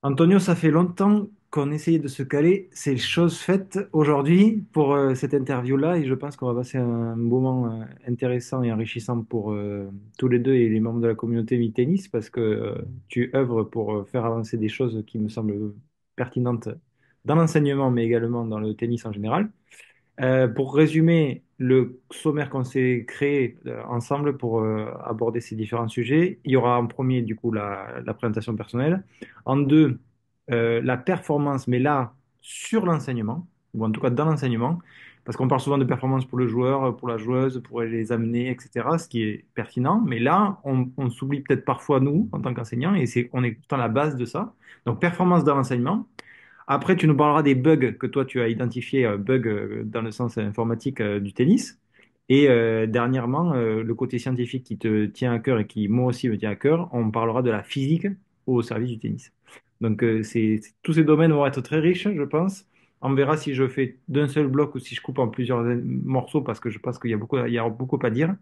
Antonio, ça fait longtemps qu'on essayait de se caler. C'est chose faite aujourd'hui pour cette interview-là et je pense qu'on va passer un moment intéressant et enrichissant pour tous les deux et les membres de la communauté mi-tennis parce que tu œuvres pour faire avancer des choses qui me semblent pertinentes dans l'enseignement mais également dans le tennis en général. Pour résumer le sommaire qu'on s'est créé ensemble pour aborder ces différents sujets, il y aura en premier du coup la présentation personnelle, en deux la performance, mais là sur l'enseignement, ou en tout cas dans l'enseignement, parce qu'on parle souvent de performance pour le joueur, pour la joueuse, pour les amener, etc., ce qui est pertinent, mais là on s'oublie peut-être parfois nous en tant qu'enseignants et on est tout à la base de ça. Donc performance dans l'enseignement. Après, tu nous parleras des bugs que toi tu as identifiés, bugs dans le sens informatique du tennis. Et dernièrement, le côté scientifique qui te tient à cœur et qui moi aussi me tient à cœur, on parlera de la physique au service du tennis. Donc tous ces domaines vont être très riches, je pense. On verra si je fais d'un seul bloc ou si je coupe en plusieurs morceaux parce que je pense il y a beaucoup à dire.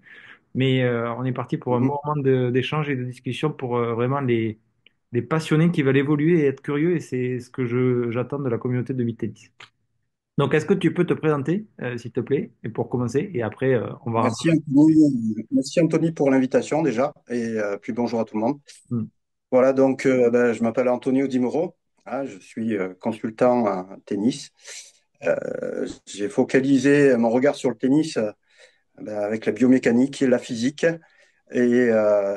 Mais on est parti pour un Mhm. bon moment d'échange et de discussion pour vraiment les passionnés qui veulent évoluer et être curieux, et c'est ce que j'attends de la communauté de Tennis. Donc, est-ce que tu peux te présenter, s'il te plaît, et pour commencer, et après, on va Merci rentrer. Anthony, merci Anthony pour l'invitation déjà, et puis bonjour à tout le monde. Hmm. Voilà, donc je m'appelle Antonio Di Moro. Je suis consultant en tennis. J'ai focalisé mon regard sur le tennis avec la biomécanique et la physique. Et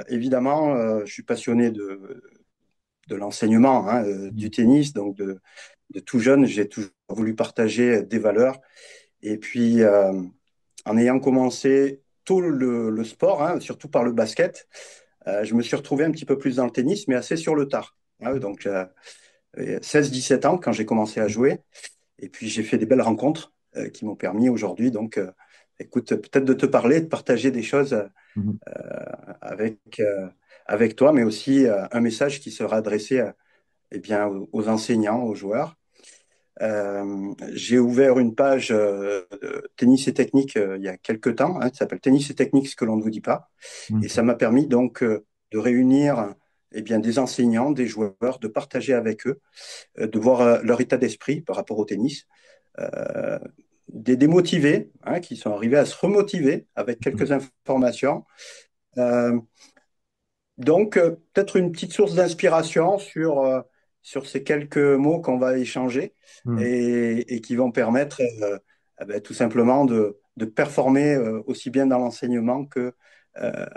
évidemment, je suis passionné de l'enseignement Hmm. du tennis. Donc de tout jeune, j'ai toujours voulu partager des valeurs. Et puis, en ayant commencé tôt le sport, surtout par le basket, je me suis retrouvé un petit peu plus dans le tennis, mais assez sur le tard. Donc, 16-17 ans quand j'ai commencé à jouer. Et puis, j'ai fait des belles rencontres qui m'ont permis aujourd'hui, donc, écoute, peut-être de te parler, de partager des choses Hmm. avec, avec toi, mais aussi un message qui sera adressé eh bien, aux enseignants, aux joueurs. J'ai ouvert une page de tennis et technique il y a quelques temps, qui s'appelle Tennis et technique, ce que l'on ne vous dit pas. Et ça Hmm. m'a permis donc de réunir eh bien, des enseignants, des joueurs, de partager avec eux, de voir leur état d'esprit par rapport au tennis. Euh, des démotivés qui sont arrivés à se remotiver avec Hmm. quelques informations. Euh, donc, peut-être une petite source d'inspiration sur ces quelques mots qu'on va échanger Hmm. et qui vont permettre tout simplement de performer aussi bien dans l'enseignement que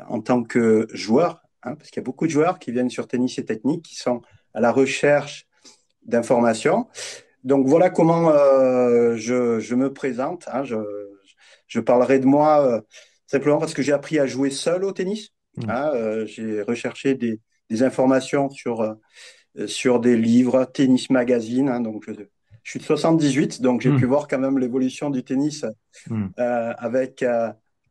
en tant que joueur, parce qu'il y a beaucoup de joueurs qui viennent sur tennis et technique, qui sont à la recherche d'informations. Donc, voilà comment je me présente. Je parlerai de moi simplement parce que j'ai appris à jouer seul au tennis. Hmm. J'ai recherché des informations sur des livres, Tennis Magazine. Donc, je suis de 78, donc j'ai pu Hmm. voir quand même l'évolution du tennis Hmm. avec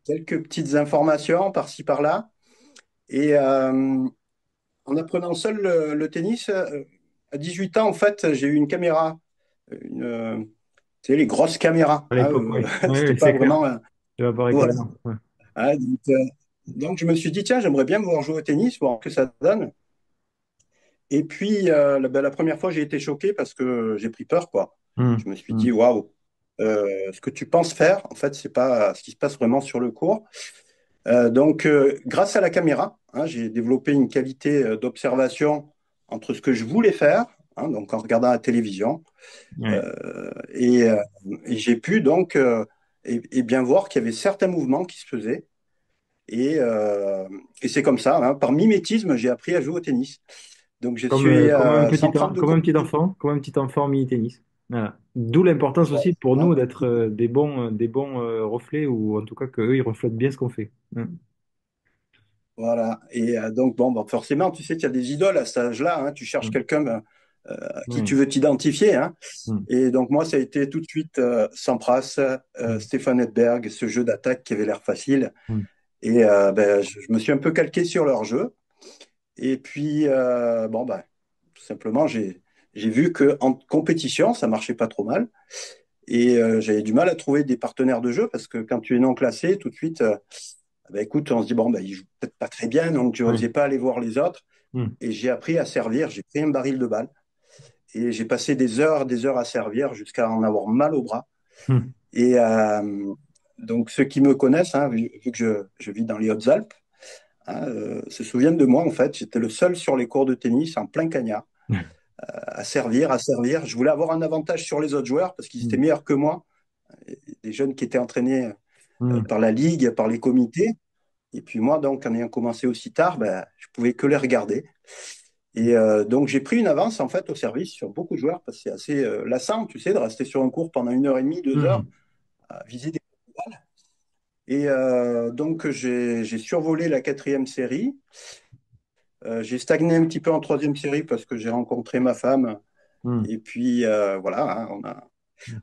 quelques petites informations par-ci, par-là. Et en apprenant seul le tennis, à 18 ans, en fait, j'ai eu une caméra, une, tu sais, les grosses caméras. À l'époque, oui. Oui, C'était oui, pas c'est clair. vraiment. Je vais pas Voilà. également. Ouais. Hein, donc, je me suis dit, tiens, j'aimerais bien pouvoir jouer au tennis, voir ce que ça donne. Et puis, la première fois, j'ai été choqué parce que j'ai pris peur, quoi. Hmm. Je me suis Hmm. dit, waouh, ce que tu penses faire, en fait, c'est pas ce qui se passe vraiment sur le court. Donc, grâce à la caméra, j'ai développé une qualité d'observation entre ce que je voulais faire, donc en regardant la télévision, Ouais. euh, et, euh, et j'ai pu donc et bien voir qu'il y avait certains mouvements qui se faisaient. Et, euh, et c'est comme ça, par mimétisme, j'ai appris à jouer au tennis. Donc, je suis sans prendre de Comme cours. un petit enfant, mini-tennis. Voilà. D'où l'importance aussi pour nous d'être des bons reflets, ou en tout cas qu'eux, ils reflètent bien ce qu'on fait. Hmm. Voilà. Et donc, bon, bah, forcément, tu sais qu'il y a des idoles à cet âge-là. Tu cherches Hmm. quelqu'un à qui tu Ouais. veux t'identifier. Hmm. Et donc, moi, ça a été tout de suite Sampras, Hmm. Stéphane Edberg, ce jeu d'attaque qui avait l'air facile. Hmm. Et je me suis un peu calqué sur leur jeu. Et puis, tout simplement, j'ai vu qu'en compétition, ça marchait pas trop mal. Et j'avais du mal à trouver des partenaires de jeu parce que quand tu es non classé, tout de suite, écoute, on se dit, bon, il joue peut-être pas très bien, donc je Ouais. n'osais pas aller voir les autres. Hmm. Et j'ai appris à servir. J'ai pris un baril de balle. Et j'ai passé des heures à servir jusqu'à en avoir mal au bras. Hmm. Et donc, ceux qui me connaissent, hein, vu que je vis dans les Hautes-Alpes, hein, se souviennent de moi, en fait. J'étais le seul sur les cours de tennis en plein cagnard, à servir, à servir. Je voulais avoir un avantage sur les autres joueurs parce qu'ils étaient Hmm. meilleurs que moi. Des jeunes qui étaient entraînés Hmm. par la ligue, par les comités. Et puis moi, donc, en ayant commencé aussi tard, ben, je pouvais que les regarder. Et donc, j'ai pris une avance, en fait, au service sur beaucoup de joueurs parce que c'est assez lassant, tu sais, de rester sur un cours pendant une heure et demie, deux heures, Hmm. à viser des balles. Et donc, j'ai survolé la quatrième série. J'ai stagné un petit peu en troisième série parce que j'ai rencontré ma femme. Hmm. Et puis, voilà, hein,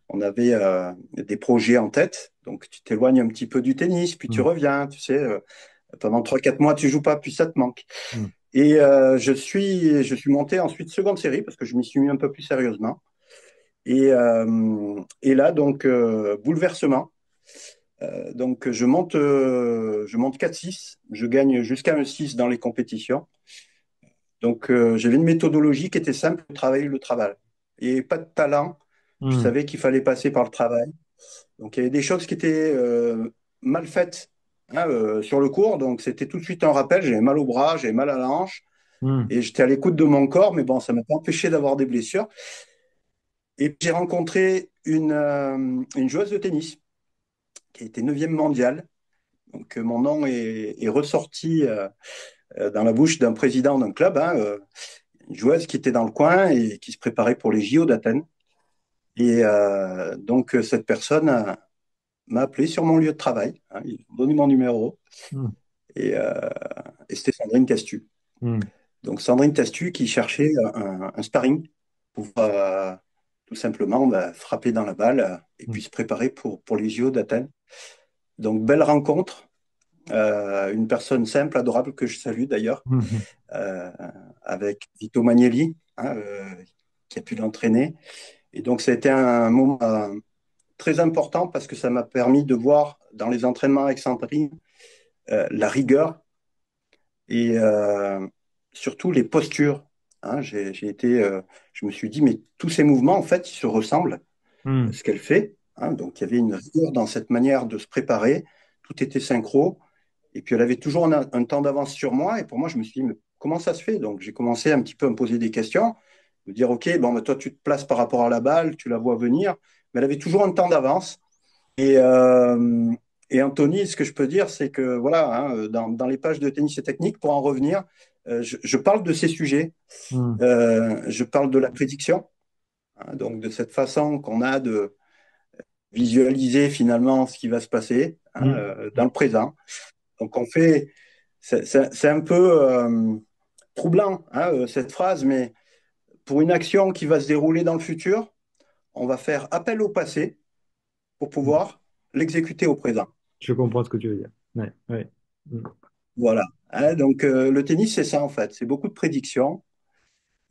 on avait des projets en tête. Donc, tu t'éloignes un petit peu du tennis, puis tu Hmm. reviens, tu sais. Pendant 3 4 mois, tu joues pas, puis ça te manque. Hmm. Et je suis monté ensuite seconde série parce que je m'y suis mis un peu plus sérieusement. Et là, donc, bouleversement. Donc, je monte 4-6. Je gagne jusqu'à un 6 dans les compétitions. Donc, j'avais une méthodologie qui était simple, travailler le travail. Et pas de talent. Je Hmm. savais qu'il fallait passer par le travail. Donc, il y avait des choses qui étaient mal faites, hein, sur le cours. Donc, c'était tout de suite un rappel. J'avais mal au bras, j'avais mal à la hanche. Hmm. Et j'étais à l'écoute de mon corps, mais bon, ça ne m'a pas empêché d'avoir des blessures. Et puis, j'ai rencontré une joueuse de tennis qui était 9e mondiale. Donc, mon nom est ressorti dans la bouche d'un président d'un club, hein, une joueuse qui était dans le coin et qui se préparait pour les JO d'Athènes. Et donc, cette personne m'a appelé sur mon lieu de travail, hein, ils m'ont donné mon numéro, Hmm. et, euh, et c'était Sandrine Castu. Hmm. Donc, Sandrine Castu qui cherchait un sparring pour tout simplement bah, frapper dans la balle et Hmm. puis se préparer pour les JO d'Athènes. Donc, belle rencontre. Une personne simple, adorable, que je salue d'ailleurs, Hmm. euh, avec Vito Magnelli, hein, qui a pu l'entraîner. Et donc, ça a été un moment très important parce que ça m'a permis de voir dans les entraînements avec Sandrine la rigueur et surtout les postures. Hein, je me suis dit, mais tous ces mouvements, en fait, ils se ressemblent, Hmm. ce qu'elle fait. Hein. Donc, il y avait une rigueur dans cette manière de se préparer. Tout était synchro. Et puis, elle avait toujours un temps d'avance sur moi. Et pour moi, je me suis dit, mais comment ça se fait? Donc, j'ai commencé un petit peu à me poser des questions, me dire, OK, bon, bah, toi, tu te places par rapport à la balle, tu la vois venir. Mais elle avait toujours un temps d'avance. Et, Anthony, ce que je peux dire, c'est que voilà, hein, dans les pages de tennis et technique, pour en revenir, je parle de ces sujets. Hmm. Je parle de la prédiction, hein, donc de cette façon qu'on a de visualiser finalement ce qui va se passer, hein, Hmm. dans le présent. Donc on fait, c'est un peu troublant, hein, cette phrase, mais pour une action qui va se dérouler dans le futur, on va faire appel au passé pour Hmm. pouvoir l'exécuter au présent. Je comprends ce que tu veux dire. Ouais, ouais. Hmm. Voilà. Hein, donc le tennis, c'est ça en fait. C'est beaucoup de prédictions.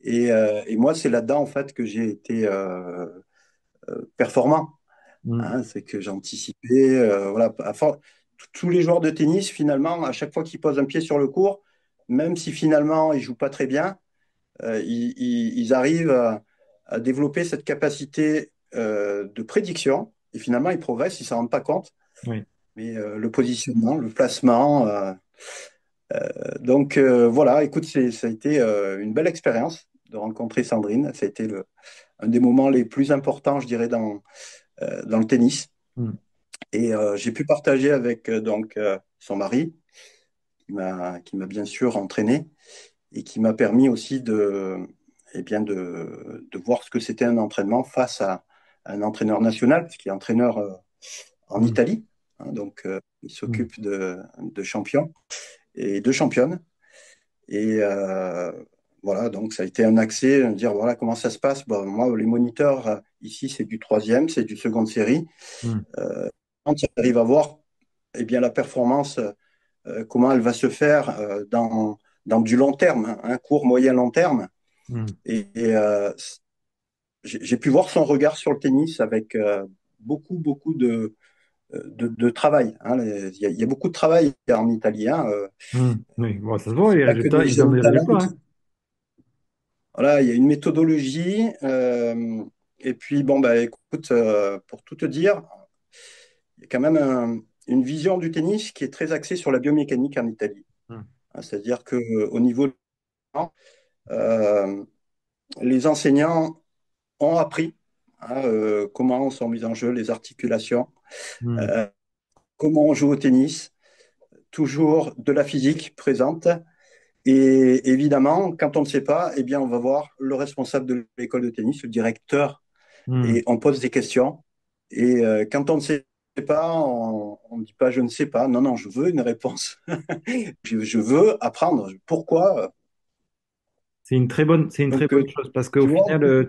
Et moi, c'est là-dedans en fait que j'ai été performant. Hmm. Hein. C'est que j'anticipais. Voilà. Tous les joueurs de tennis, finalement, à chaque fois qu'ils posent un pied sur le court, même si finalement ils jouent pas très bien, ils arrivent à développer cette capacité de prédiction. Et finalement, ils progressent, ils ne s'en rendent pas compte. Oui. Mais le positionnement, le placement. Donc voilà, écoute, ça a été une belle expérience de rencontrer Sandrine. Ça a été un des moments les plus importants, je dirais, dans le tennis. Hmm. Et j'ai pu partager avec son mari, qui m'a bien sûr entraîné et qui m'a permis aussi eh bien de voir ce que c'était un entraînement face à un entraîneur national, parce qu'il est entraîneur en Hmm. Italie. Hein, donc, il Hmm. s'occupe de champions et de championnes. Et voilà, donc ça a été un accès, de dire voilà comment ça se passe. Bon, moi, les moniteurs, ici, c'est du troisième, c'est du seconde série. Hmm. Quand tu arrives à voir eh bien, la performance, comment elle va se faire dans du long terme, hein, un court, moyen, long terme. Hmm. Et j'ai pu voir son regard sur le tennis avec beaucoup de travail. Hein. Il y a beaucoup de travail en Italie. Hein. Hmm. Oui, bon, ça se voit, C'est les pas que résultats, des ils ont jeunes des talents. résultats, hein. Voilà, il y a une méthodologie. Et puis, bon, bah, écoute, pour tout te dire, il y a quand même une vision du tennis qui est très axée sur la biomécanique en Italie. Hmm. Hein, c'est-à-dire qu'au niveau de euh, les enseignants ont appris comment sont mises en jeu les articulations, Hmm. euh, comment on joue au tennis, toujours de la physique présente. Et évidemment, quand on ne sait pas, eh bien, on va voir le responsable de l'école de tennis, le directeur, Hmm. et on pose des questions. Et quand on ne sait pas, on ne dit pas je ne sais pas. Non, non, je veux une réponse. Je veux apprendre. Pourquoi? C'est une très Donc, bonne chose parce qu'au tu vois, final,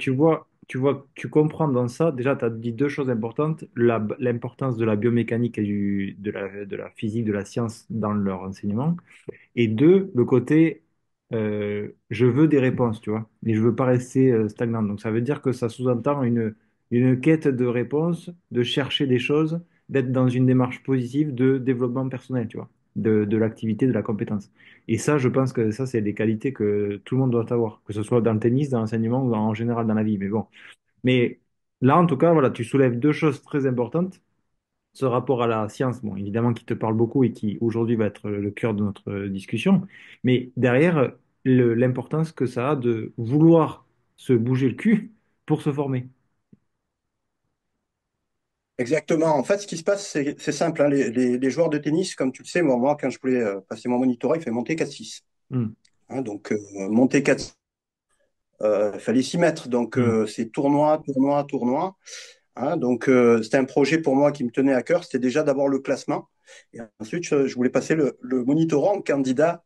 tu comprends dans ça. Déjà, tu as dit deux choses importantes, l'importance de la biomécanique et de la physique, de la science dans leur enseignement. Et deux, le côté, je veux des réponses, tu vois, et je veux pas rester stagnant. Donc ça veut dire que ça sous-entend une quête de réponses, de chercher des choses, d'être dans une démarche positive de développement personnel, tu vois, de l'activité, de la compétence. Et ça, je pense que ça, c'est des qualités que tout le monde doit avoir, que ce soit dans le tennis, dans l'enseignement ou en général dans la vie. Mais bon. Mais là, en tout cas, voilà, tu soulèves deux choses très importantes ce rapport à la science, bon, évidemment, qui te parle beaucoup et qui aujourd'hui va être le cœur de notre discussion, mais derrière, l'importance que ça a de vouloir se bouger le cul pour se former. exactement. En fait, ce qui se passe, c'est simple, hein. Les joueurs de tennis, comme tu le sais, moi quand je voulais passer mon monitorat, il fallait monter 4-6. Hmm, Hein, donc, monter 4, il fallait s'y mettre. Donc, hmm, c'est tournoi, tournoi, tournoi. Hein, donc, c'était un projet pour moi qui me tenait à cœur. C'était déjà d'abord le classement. Et ensuite, je voulais passer le monitorat en candidat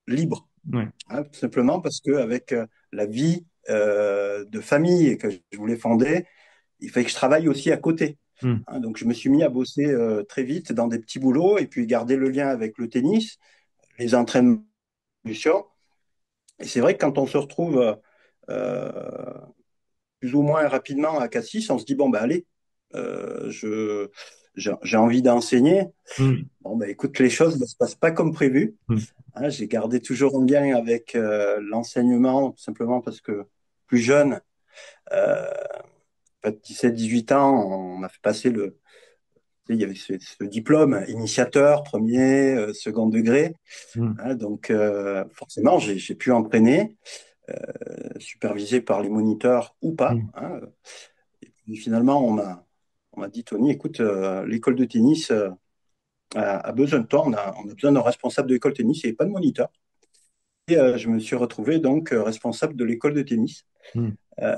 libre. ouais, Hein, tout simplement parce qu'avec la vie de famille que je voulais fonder, il fallait que je travaille aussi à côté. hmm, Hein, donc, je me suis mis à bosser très vite dans des petits boulots et puis garder le lien avec le tennis, les entraînements. Et c'est vrai que quand on se retrouve euh, plus ou moins rapidement à Cassis, on se dit, bon, bah, allez, j'ai envie d'enseigner. hmm, Bon, bah, écoute, les choses ne se passent pas comme prévu. hmm, Hein, j'ai gardé toujours un lien avec l'enseignement, tout simplement parce que plus jeune, euh, 17-18 ans, on m'a fait passer il y avait ce diplôme initiateur, premier, second degré. hmm, Hein, donc, forcément, j'ai pu entraîner, supervisé par les moniteurs ou pas. hmm, Hein. Et finalement, on m'a dit, Tony, écoute, l'école de tennis a besoin de toi, on a besoin d'un responsable de l'école de tennis, il n'y avait pas de moniteur. Et je me suis retrouvé donc responsable de l'école de tennis hmm, euh,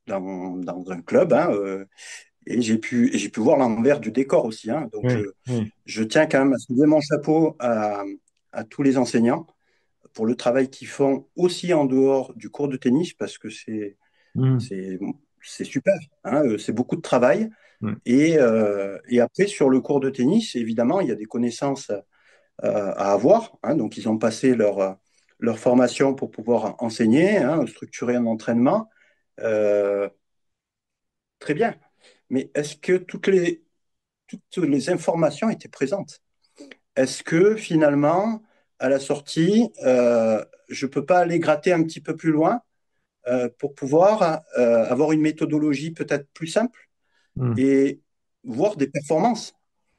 dans un club. Hein, et j'ai pu voir l'envers du décor aussi. Hein. Donc, oui, oui, je tiens quand même à soulever mon chapeau à tous les enseignants pour le travail qu'ils font aussi en dehors du cours de tennis parce que hmm, c'est, c'est super. Hein, c'est beaucoup de travail. ouais, Et après, sur le cours de tennis, évidemment, il y a des connaissances à avoir. Hein. Donc, ils ont passé leur formation pour pouvoir enseigner, hein, structurer un entraînement. Euh, Très bien. Mais est-ce que toutes les informations étaient présentes? Est-ce que finalement, à la sortie, je ne peux pas aller gratter un petit peu plus loin pour pouvoir avoir une méthodologie peut-être plus simple hmm, et voir des performances?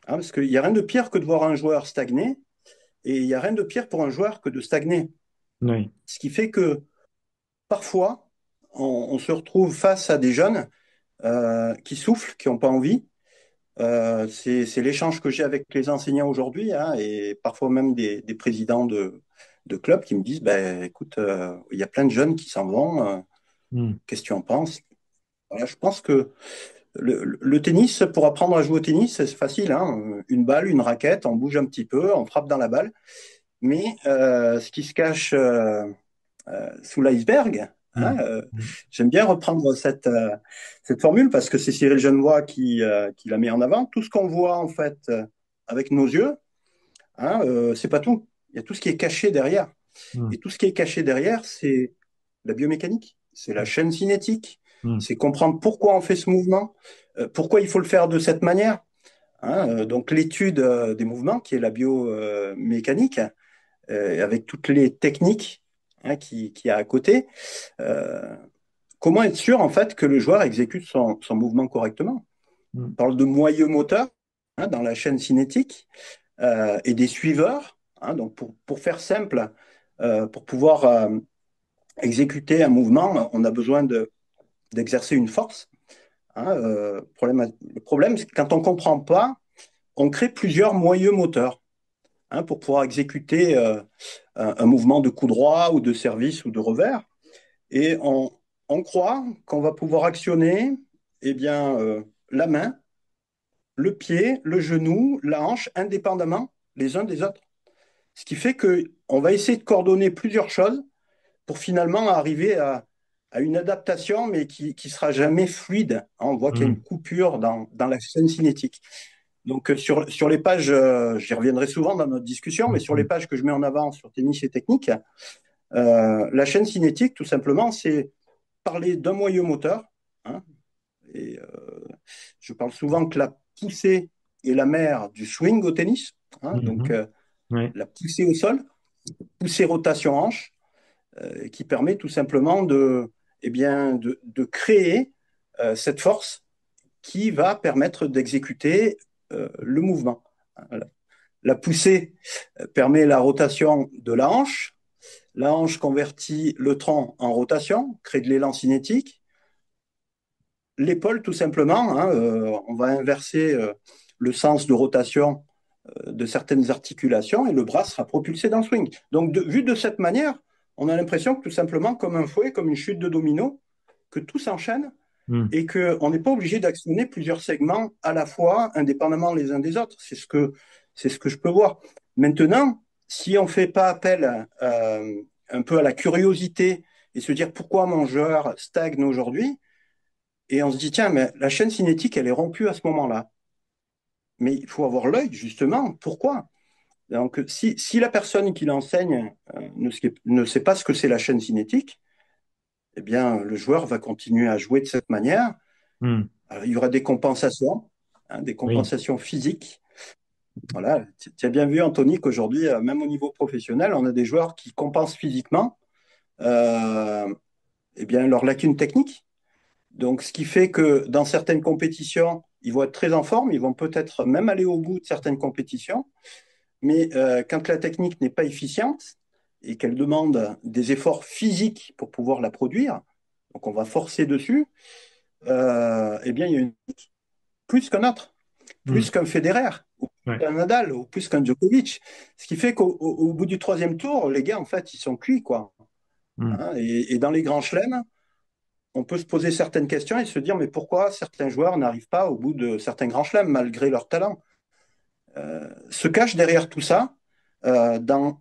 Hein, parce qu'il n'y a rien de pire que de voir un joueur stagner et il n'y a rien de pire pour un joueur que de stagner. oui, Ce qui fait que parfois, on se retrouve face à des jeunes qui soufflent, qui n'ont pas envie. C'est l'échange que j'ai avec les enseignants aujourd'hui, hein, et parfois même des présidents de clubs qui me disent, ben, écoute, il y a plein de jeunes qui s'en vont, hmm, qu'est-ce que tu en penses? Voilà, je pense que le tennis, pour apprendre à jouer au tennis, c'est facile, hein, une balle, une raquette, on bouge un petit peu, on frappe dans la balle, mais ce qui se cache sous l'iceberg. Hein, hmm, hmm, j'aime bien reprendre cette formule parce que c'est Cyril Genevoix qui la met en avant. Tout ce qu'on voit en fait avec nos yeux, hein, c'est pas tout. Il y a tout ce qui est caché derrière. hmm, Et tout ce qui est caché derrière, c'est la biomécanique, c'est la chaîne cinétique, hmm, c'est comprendre pourquoi on fait ce mouvement, pourquoi il faut le faire de cette manière. Hein, donc l'étude des mouvements, qui est la biomécanique, avec toutes les techniques. hein, qui a à côté. Euh, Comment être sûr en fait que le joueur exécute son mouvement correctement? Mm. On parle de moyeu moteur, hein, dans la chaîne cinétique, et des suiveurs, hein. Donc pour faire simple, pour pouvoir exécuter un mouvement, on a besoin d'exercer une force, hein. Le problème, c'est que quand on ne comprend pas, on crée plusieurs moyeux moteurs, hein, pour pouvoir exécuter un mouvement de coup droit ou de service ou de revers. Et on croit qu'on va pouvoir actionner, eh bien, la main, le pied, le genou, la hanche, indépendamment les uns des autres. Ce qui fait qu'on va essayer de coordonner plusieurs choses pour finalement arriver à une adaptation, mais qui sera jamais fluide. On voit qu'il y a une Mm. coupure dans la chaîne cinétique. Donc, sur les pages, j'y reviendrai souvent dans notre discussion, mais sur les Mm. pages que je mets en avant sur tennis et technique, la chaîne cinétique, tout simplement, c'est parler d'un moyeu moteur, hein. Et je parle souvent que la poussée est la mère du swing au tennis, hein. Donc, Mhm. Ouais. la poussée au sol, poussée rotation hanche, qui permet tout simplement eh bien, de créer cette force qui va permettre d'exécuter le mouvement. La poussée permet la rotation de la hanche. La hanche convertit le tronc en rotation, crée de l'élan cinétique. L'épaule, tout simplement, hein, on va inverser le sens de rotation de certaines articulations et le bras sera propulsé dans le swing. Donc, vu de cette manière, on a l'impression que tout simplement, comme un fouet, comme une chute de domino, que tout s'enchaîne Mm. et qu'on n'est pas obligé d'actionner plusieurs segments à la fois, indépendamment les uns des autres. C'est ce que je peux voir. Maintenant, si on ne fait pas appel un peu à la curiosité et se dire pourquoi mon joueur stagne aujourd'hui, et on se dit, tiens, mais la chaîne cinétique, elle est rompue à ce moment-là. Mais il faut avoir l'œil, justement. Pourquoi? Donc, si la personne qui l'enseigne ne sait pas ce que c'est la chaîne cinétique, eh bien, le joueur va continuer à jouer de cette manière. Mm. Alors, il y aura des compensations, hein, des Oui. compensations physiques. Voilà, tu as bien vu, Anthony, qu'aujourd'hui, même au niveau professionnel, on a des joueurs qui compensent physiquement euh, eh bien, leurs lacunes techniques. Donc, ce qui fait que dans certaines compétitions, ils vont être très en forme, ils vont peut-être même aller au bout de certaines compétitions, mais quand la technique n'est pas efficiente et qu'elle demande des efforts physiques pour pouvoir la produire, donc on va forcer dessus, eh bien, il y a plus qu'un autre, Mm. plus qu'un Federer, ou Ouais. qu'un Nadal, ou plus qu'un Djokovic. Ce qui fait qu'au bout du troisième tour, les gars, en fait, ils sont cuits, quoi. Mm. Hein. Et dans les grands chelems, on peut se poser certaines questions et se dire, mais pourquoi certains joueurs n'arrivent pas au bout de certains grands chelems, malgré leur talent? Se cache derrière tout ça, dans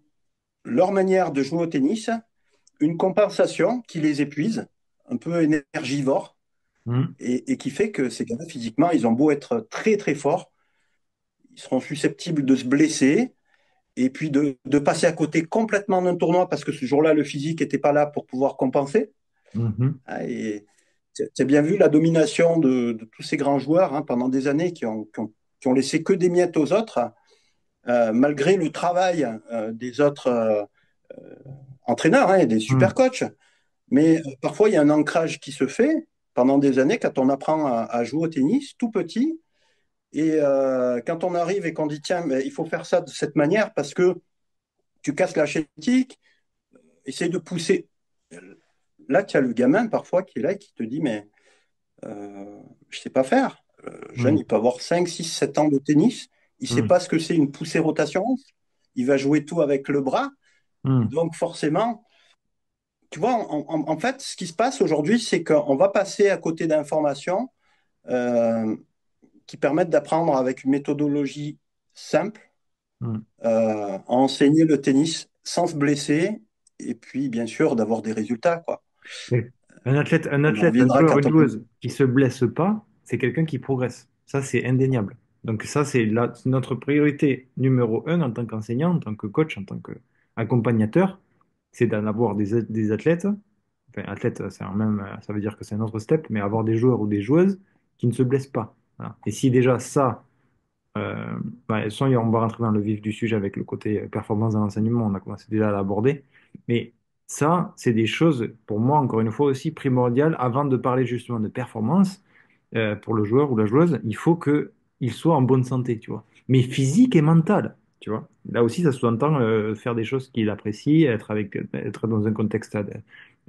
leur manière de jouer au tennis, une compensation qui les épuise, un peu énergivore, Mm. et qui fait que ces gars-là, physiquement, ils ont beau être très très forts, ils seront susceptibles de se blesser, et puis de passer à côté complètement d'un tournoi parce que ce jour-là, le physique n'était pas là pour pouvoir compenser. Mhm. Ah, et tu as bien vu la domination de tous ces grands joueurs, hein, pendant des années qui ont laissé que des miettes aux autres, malgré le travail des autres entraîneurs, hein, et des super Mm. coachs. Mais parfois, il y a un ancrage qui se fait pendant des années quand on apprend à jouer au tennis tout petit. Et quand on arrive et qu'on dit, tiens, mais il faut faire ça de cette manière parce que tu casses la génétique, essaye de pousser. Là, tu as le gamin parfois qui est là et qui te dit, mais je ne sais pas faire. Le jeune, Mm. il peut avoir 5, 6, 7 ans de tennis. Il ne sait Mm. pas ce que c'est une poussée rotation. Il va jouer tout avec le bras. Mm. Donc forcément, tu vois, en fait, ce qui se passe aujourd'hui, c'est qu'on va passer à côté d'informations euh, qui permettent d'apprendre avec une méthodologie simple, Mm. à enseigner le tennis sans se blesser et puis, bien sûr, d'avoir des résultats, quoi. Mais On en un reviendra joueur, quand une on... joueuse qui se blesse pas, c'est quelqu'un qui progresse. Ça, c'est indéniable. Donc ça, c'est notre priorité numéro un en tant qu'enseignant, en tant que coach, en tant qu'accompagnateur, c'est d'en avoir des athlètes. Enfin, athlète, ça veut dire que c'est un autre step, mais avoir des joueurs ou des joueuses qui ne se blessent pas. Voilà. Et si déjà ça, euh, soit on va rentrer dans le vif du sujet avec le côté performance dans l'enseignement, on a commencé déjà à l'aborder, mais Ça, c'est des choses, pour moi, encore une fois aussi, primordiales avant de parler justement de performance pour le joueur ou la joueuse. Il faut qu'il soit en bonne santé, tu vois. Mais physique et mentale, tu vois. Là aussi, ça sous-entend faire des choses qu'il apprécie, être dans un contexte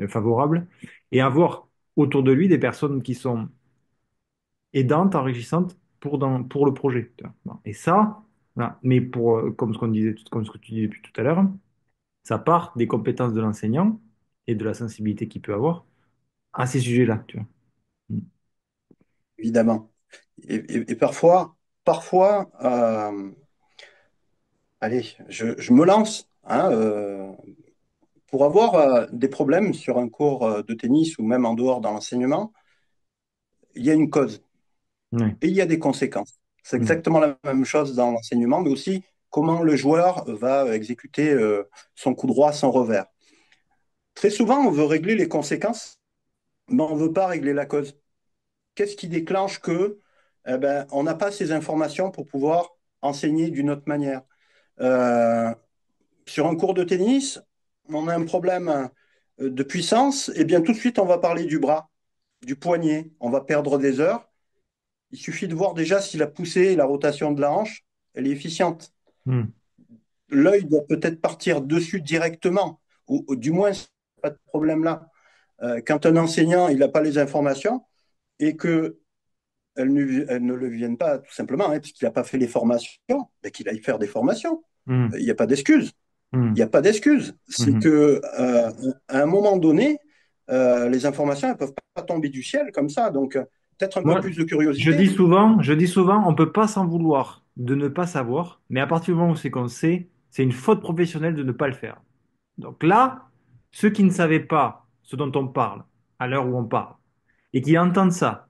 favorable et avoir autour de lui des personnes qui sont aidantes, enrichissantes pour le projet, tu vois. Bon. Et ça, voilà. Mais comme ce qu'on disait, comme ce que tu disais depuis tout à l'heure, ça part des compétences de l'enseignant et de la sensibilité qu'il peut avoir à ces sujets-là, tu vois. Mm. évidemment. Et parfois, allez, je me lance, hein, pour avoir des problèmes sur un cours de tennis ou même en dehors dans l'enseignement, il y a une cause Ouais. et il y a des conséquences. C'est Mm. exactement la même chose dans l'enseignement, mais aussi comment le joueur va exécuter son coup droit sans revers. Très souvent, on veut régler les conséquences, mais on ne veut pas régler la cause. Qu'est-ce qui déclenche que eh ben, on n'a pas ces informations pour pouvoir enseigner d'une autre manière? Euh, Sur un cours de tennis, on a un problème de puissance, et bien tout de suite, on va parler du bras, du poignet. On va perdre des heures. Il suffit de voir déjà si la poussée et la rotation de la hanche, elle est efficiente. Mm. L'œil doit peut-être partir dessus directement, ou du moins, pas de problème là. Quand un enseignant il n'a pas les informations et que elles ne le viennent pas tout simplement hein, parce qu'il n'a pas fait les formations, ben qu'il aille faire des formations. Mm. Il n'y a pas d'excuse. Il n'y Mm. a pas d'excuse. C'est Mhm. que à un moment donné, les informations ne peuvent pas tomber du ciel comme ça. Donc peut-être un peu Moi, plus de curiosité. je dis souvent, on peut pas s'en vouloir de ne pas savoir, mais à partir du moment où c'est qu'on sait, c'est une faute professionnelle de ne pas le faire. Donc là, ceux qui ne savaient pas ce dont on parle à l'heure où on parle et qui entendent ça,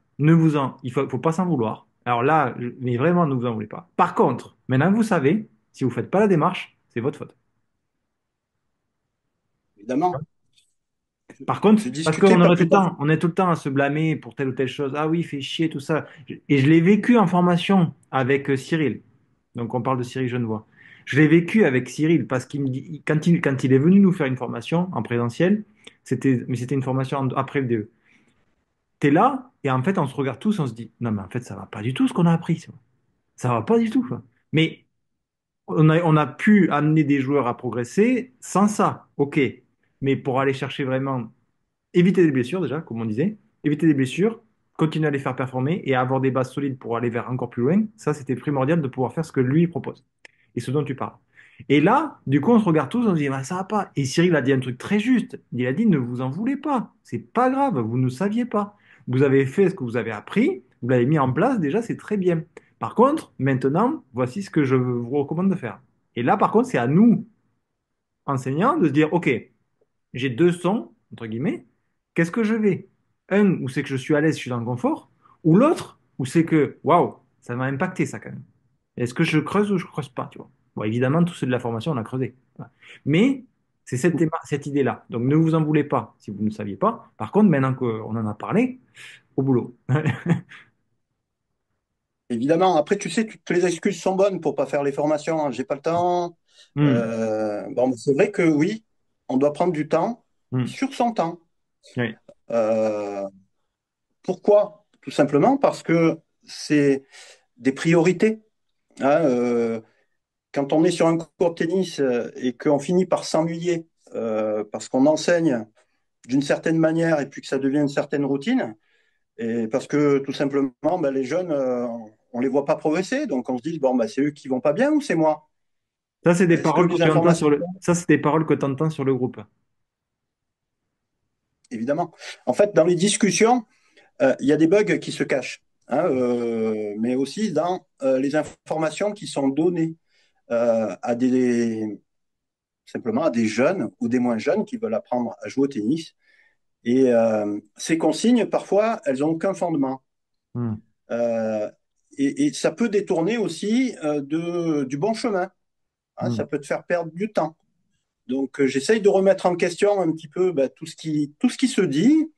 faut pas s'en vouloir. Alors là, mais vraiment, ne vous en voulez pas. Par contre, maintenant que vous savez, si vous faites pas la démarche, c'est votre faute. Évidemment. Par contre, J'ai parce discuté qu'on pas aurait tout plus le tard. temps, on est tout le temps à se blâmer pour telle ou telle chose. Ah oui, fait chier, tout ça. Et je l'ai vécu en formation avec Cyril. Donc on parle de Cyril Genevoix. Je l'ai vécu avec Cyril parce qu'il me dit, quand il est venu nous faire une formation en présentiel, mais c'était une formation après le DE. T'es là, et en fait, on se regarde tous, on se dit, non, mais en fait, ça va pas du tout ce qu'on a appris. Ça va pas du tout, quoi. Mais on a pu amener des joueurs à progresser sans ça, ok. Mais pour aller chercher vraiment éviter des blessures déjà, comme on disait, éviter des blessures, continuer à les faire performer et avoir des bases solides pour aller vers encore plus loin, ça c'était primordial de pouvoir faire ce que lui propose et ce dont tu parles. Et là, du coup, on se regarde tous, on se dit, bah, ça va pas. Et Cyril a dit un truc très juste. Il a dit, ne vous en voulez pas. C'est pas grave, vous ne saviez pas. Vous avez fait ce que vous avez appris, vous l'avez mis en place, déjà, c'est très bien. Par contre, maintenant, voici ce que je vous recommande de faire. Et là, par contre, c'est à nous, enseignants, de se dire, OK, j'ai deux sons, entre guillemets, qu'est-ce que je vais? Un où c'est que je suis à l'aise, je suis dans le confort, ou l'autre où c'est que, waouh, ça m'a impacté ça quand même. Est-ce que je creuse ou je creuse pas, tu vois? Bon, évidemment, tous ceux de la formation, on a creusé. Voilà. Mais c'est cette idée-là. Donc ne vous en voulez pas si vous ne saviez pas. Par contre, maintenant qu'on en a parlé, au boulot. Évidemment. Après, tu sais, toutes les excuses sont bonnes pour pas faire les formations, hein. J'ai pas le temps. Hmm, Bon, mais c'est vrai que oui, on doit prendre du temps hmm, sur son temps. oui, Euh, Pourquoi? Tout simplement parce que c'est des priorités, hein. Quand on est sur un court de tennis et qu'on finit par s'ennuyer parce qu'on enseigne d'une certaine manière et puis que ça devient une certaine routine, et parce que tout simplement, ben, les jeunes, on les voit pas progresser, donc on se dit, bon, ben, c'est eux qui vont pas bien ou c'est moi? ça, c'est des Est-ce que paroles que les tu entends informations... ça, c'est des paroles que tu entends sur le groupe. Évidemment. En fait, dans les discussions, il y a des bugs qui se cachent, hein, mais aussi dans les informations qui sont données à des, simplement à des jeunes ou des moins jeunes qui veulent apprendre à jouer au tennis. Et ces consignes, parfois, elles n'ont aucun fondement. Hmm, Euh, et ça peut détourner aussi du bon chemin, hein, hmm. ça peut te faire perdre du temps. Donc, j'essaye de remettre en question un petit peu bah, tout ce qui se dit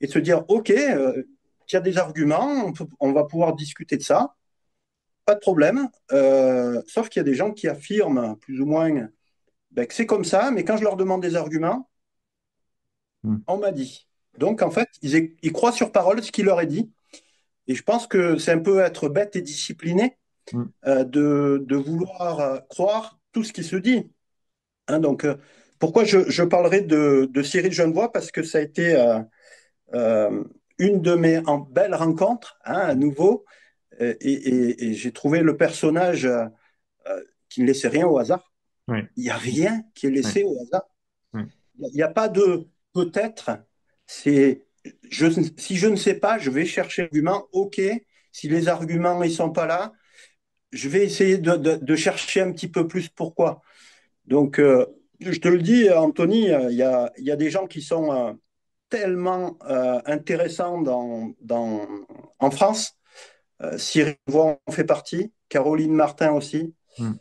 et de se dire, OK, il y a des arguments, on va pouvoir discuter de ça, pas de problème. Sauf qu'il y a des gens qui affirment plus ou moins bah, que c'est comme ça, mais quand je leur demande des arguments, Mm, On m'a dit. Donc, en fait, ils croient sur parole ce qu'il leur est dit. Et je pense que c'est un peu être bête et discipliné mm, de vouloir croire tout ce qui se dit. Hein, donc, pourquoi je parlerai de Cyril Genevoix? Parce que ça a été euh, une de mes belles rencontres, hein, à nouveau. Et j'ai trouvé le personnage qui ne laissait rien au hasard. ouais, Il n'y a rien qui est ouais, laissé au hasard. ouais, Il n'y a pas de peut-être. C'est si je ne sais pas, je vais chercher l'argument. OK. Si les arguments ne sont pas là, je vais essayer de chercher un petit peu plus pourquoi. Donc, je te le dis, Anthony, il y a des gens qui sont tellement intéressants en France. Cyril Vaughan en fait partie, Caroline Martin aussi. mm,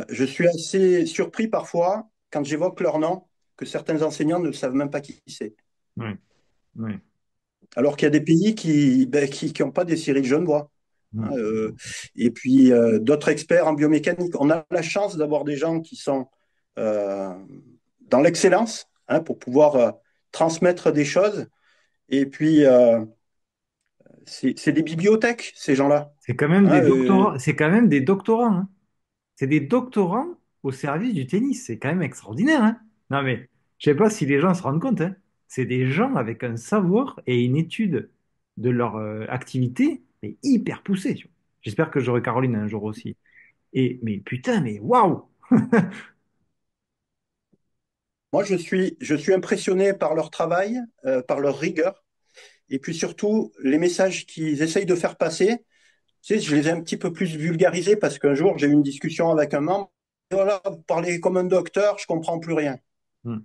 Je suis assez surpris parfois, quand j'évoque leur nom, que certains enseignants ne savent même pas qui c'est. ouais, ouais, Alors qu'il y a des pays qui n'ont pas des Cyril Genevoix. Hein, mm, et puis d'autres experts en biomécanique. On a la chance d'avoir des gens qui sont euh, dans l'excellence, hein, pour pouvoir transmettre des choses. Et puis, c'est des bibliothèques, ces gens-là. C'est quand même Hein, des doctorants, c'est quand même des doctorants, hein. C'est des doctorants au service du tennis. C'est quand même extraordinaire, hein. Non, mais je sais pas si les gens se rendent compte, hein. C'est des gens avec un savoir et une étude de leur activité, mais hyper poussée, tu vois. J'espère que j'aurai Caroline un jour aussi. Et, mais putain, mais waouh! moi, je suis impressionné par leur travail, par leur rigueur, et puis surtout les messages qu'ils essayent de faire passer. Tu sais, je les ai un petit peu plus vulgarisés parce qu'un jour, j'ai eu une discussion avec un membre. Et voilà, vous parlez comme un docteur, je comprends plus rien. Hmm.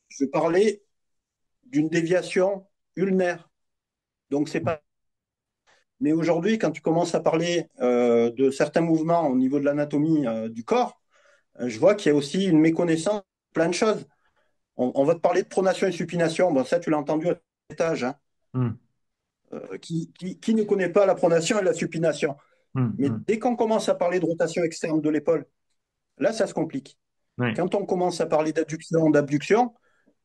Je parlais d'une déviation ulnaire. Donc, c'est pas. Mais aujourd'hui, quand tu commences à parler de certains mouvements au niveau de l'anatomie du corps, je vois qu'il y a aussi une méconnaissance de plein de choses. On va te parler de pronation et supination. Bon, ça, tu l'as entendu à cet étage. Hein. Hmm. Qui ne connaît pas la pronation et la supination? Hmm. Mais Hmm. dès qu'on commence à parler de rotation externe de l'épaule, là, ça se complique. Ouais. Quand on commence à parler d'adduction, d'abduction,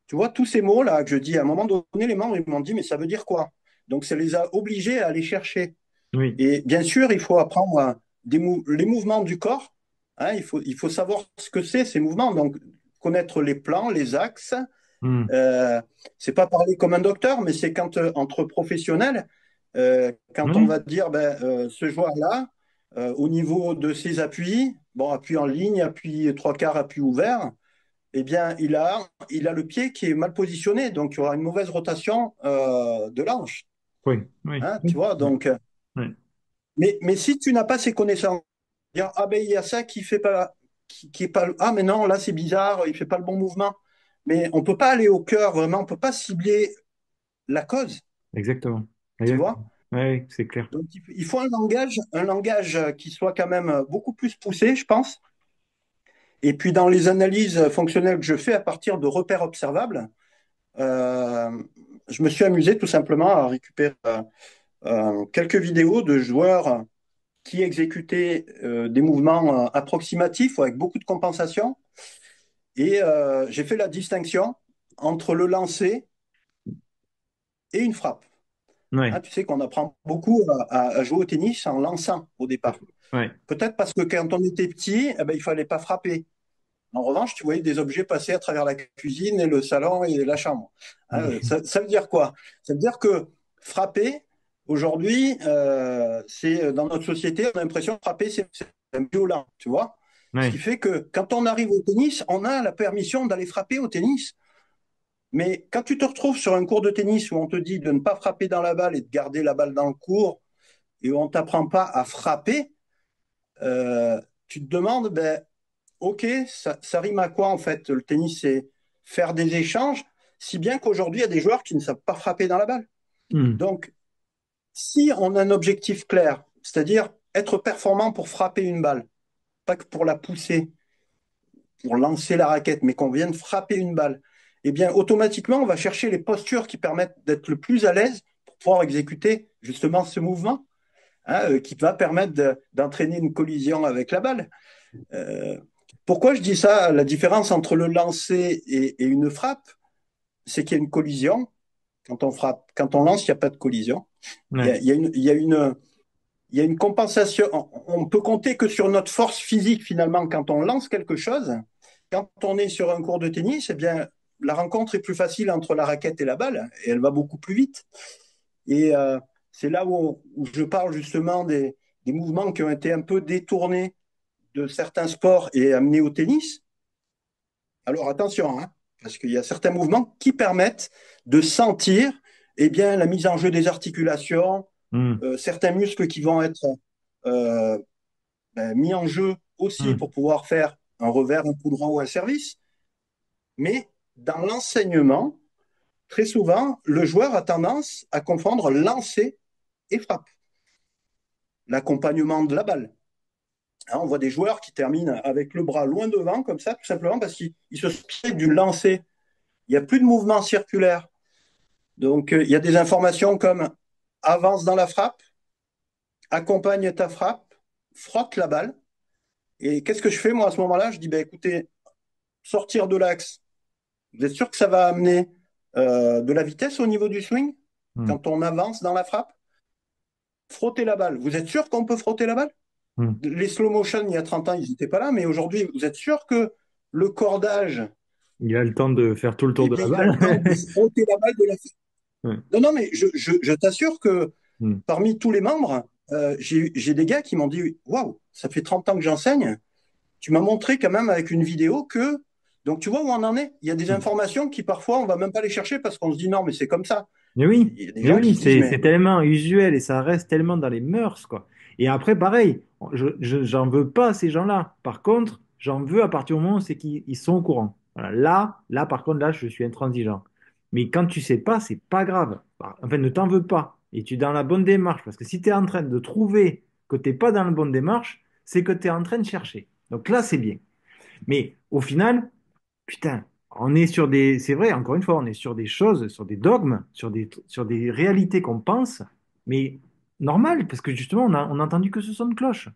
tu vois, tous ces mots-là que je dis, à un moment donné, les membres, ils m'ont dit, mais ça veut dire quoi? Donc, ça les a obligés à aller chercher. Oui. Et bien sûr, il faut apprendre les mouvements du corps. Hein, il faut savoir ce que c'est, ces mouvements. Donc, connaître les plans, les axes. Hmm. Euh, c'est pas parler comme un docteur, mais c'est quand entre professionnels, quand on Oui. va dire, ce joueur-là, au niveau de ses appuis, bon, appui en ligne, appui trois quarts, appui ouvert, eh bien, il a le pied qui est mal positionné, donc il y aura une mauvaise rotation de l'anche. Oui. Oui. Hein, tu Oui. vois, donc, Oui. mais si tu n'as pas ces connaissances, dire, ah ben il y a ça qui fait pas, qui est pas, ah mais non, là c'est bizarre, il fait pas le bon mouvement. Mais on peut pas aller au cœur vraiment, on peut pas cibler la cause, Exactement. tu vois. Exactement. Oui, oui, c'est clair. Donc il faut un langage qui soit quand même beaucoup plus poussé, je pense. Et puis dans les analyses fonctionnelles que je fais à partir de repères observables, euh, je me suis amusé tout simplement à récupérer quelques vidéos de joueurs qui exécutaient des mouvements approximatifs ou avec beaucoup de compensation. Et j'ai fait la distinction entre le lancer et une frappe. Oui. Hein, tu sais qu'on apprend beaucoup à jouer au tennis en lançant au départ. Oui. Peut-être parce que quand on était petit, eh ben, il fallait pas frapper. En revanche, tu voyais des objets passer à travers la cuisine et le salon et la chambre. Hein, ça veut dire quoi? Ça veut dire que frapper, aujourd'hui, c'est dans notre société, on a l'impression que frapper, c'est violent, tu vois? Ce qui Oui. fait que quand on arrive au tennis, on a la permission d'aller frapper au tennis. Mais quand tu te retrouves sur un cours de tennis où on te dit de ne pas frapper dans la balle et de garder la balle dans le cours, et où on ne t'apprend pas à frapper, tu te demandes, ben, ok, ça rime à quoi en fait? Le tennis, c'est faire des échanges, si bien qu'aujourd'hui, il y a des joueurs qui ne savent pas frapper dans la balle. Hmm. Donc, si on a un objectif clair, c'est-à-dire être performant pour frapper une balle, pas que pour la pousser, pour lancer la raquette, mais qu'on vienne frapper une balle, eh bien, automatiquement, on va chercher les postures qui permettent d'être le plus à l'aise pour pouvoir exécuter justement ce mouvement, hein, qui va permettre d'entraîner une collision avec la balle. Euh, Pourquoi je dis ça? La différence entre le lancer et une frappe, c'est qu'il y a une collision. Quand on frappe, quand on lance, il n'y a pas de collision. Ouais. Il y a une compensation. On peut compter que sur notre force physique finalement quand on lance quelque chose. Quand on est sur un cours de tennis, eh bien, la rencontre est plus facile entre la raquette et la balle et elle va beaucoup plus vite. Et c'est là où je parle justement des mouvements qui ont été un peu détournés de certains sports et amenés au tennis. Alors attention, hein, parce qu'il y a certains mouvements qui permettent de sentir eh bien, la mise en jeu des articulations, Hmm. certains muscles qui vont être euh, mis en jeu aussi Hmm. pour pouvoir faire un revers, un coup droit ou un service. Mais dans l'enseignement, très souvent, le joueur a tendance à confondre lancer et frappe, l'accompagnement de la balle. Hein, on voit des joueurs qui terminent avec le bras loin devant, comme ça, tout simplement parce qu'ils se spécialisent du lancer. Il n'y a plus de mouvement circulaire. Donc, il y a des informations comme avance dans la frappe, accompagne ta frappe, frotte la balle. Et qu'est-ce que je fais, moi, à ce moment-là? Je dis, ben, écoutez, sortir de l'axe, vous êtes sûr que ça va amener de la vitesse au niveau du swing Hmm. quand on avance dans la frappe? Frotter la balle. Vous êtes sûr qu'on peut frotter la balle? Hmm. Les slow motion, il y a 30 ans, ils n'étaient pas là, mais aujourd'hui, vous êtes sûr que le cordage, Il a le temps de faire tout le tour eh de bien, la il a le balle. temps de frotter la balle de la. Ouais. Non, non, mais je t'assure que Hmm. parmi tous les membres, j'ai des gars qui m'ont dit, waouh, ça fait 30 ans que j'enseigne. Tu m'as montré quand même avec une vidéo que. Donc, tu vois où on en est? Il y a des Hmm. informations qui parfois on va même pas les chercher parce qu'on se dit non, mais c'est comme ça. Il y a des Mais gens qui oui, se disent, c'est mais tellement usuel et ça reste tellement dans les mœurs, quoi. Et après, pareil, j'en veux pas à ces gens-là. Par contre, j'en veux à partir du moment où c'est qu'ils ils sont au courant. Voilà. Là, par contre, là, je suis intransigeant. Mais quand tu sais pas, c'est pas grave. Enfin, ne t'en veux pas. Et tu es dans la bonne démarche. Parce que si tu es en train de trouver que tu n'es pas dans la bonne démarche, c'est que tu es en train de chercher. Donc là, c'est bien. Mais au final, putain, on est sur des, c'est vrai, encore une fois, on est sur des choses, sur des dogmes, sur des réalités qu'on pense, mais normal, parce que justement, on a entendu que ce son de cloche.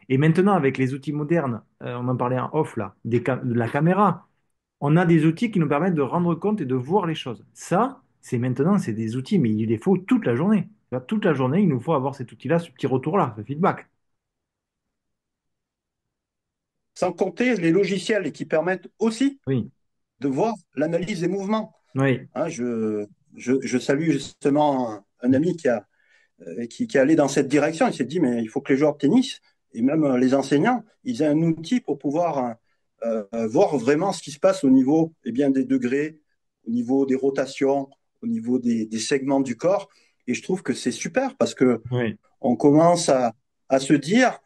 Et maintenant, avec les outils modernes, on en parlait en off là, de la caméra, on a des outils qui nous permettent de rendre compte et de voir les choses. Ça, c'est maintenant, c'est des outils, mais il les faut toute la journée. Toute la journée, il nous faut avoir cet outil-là, ce petit retour-là, ce feedback. sans compter les logiciels qui permettent aussi Oui, de voir l'analyse des mouvements. oui. Hein, je salue justement un ami qui est allé dans cette direction. Il s'est dit, mais il faut que les joueurs de tennis et même les enseignants, ils aient un outil pour pouvoir voir vraiment ce qui se passe au niveau eh bien, des degrés, au niveau des rotations, au niveau des segments du corps. Et je trouve que c'est super parce que Oui. on commence à se dire,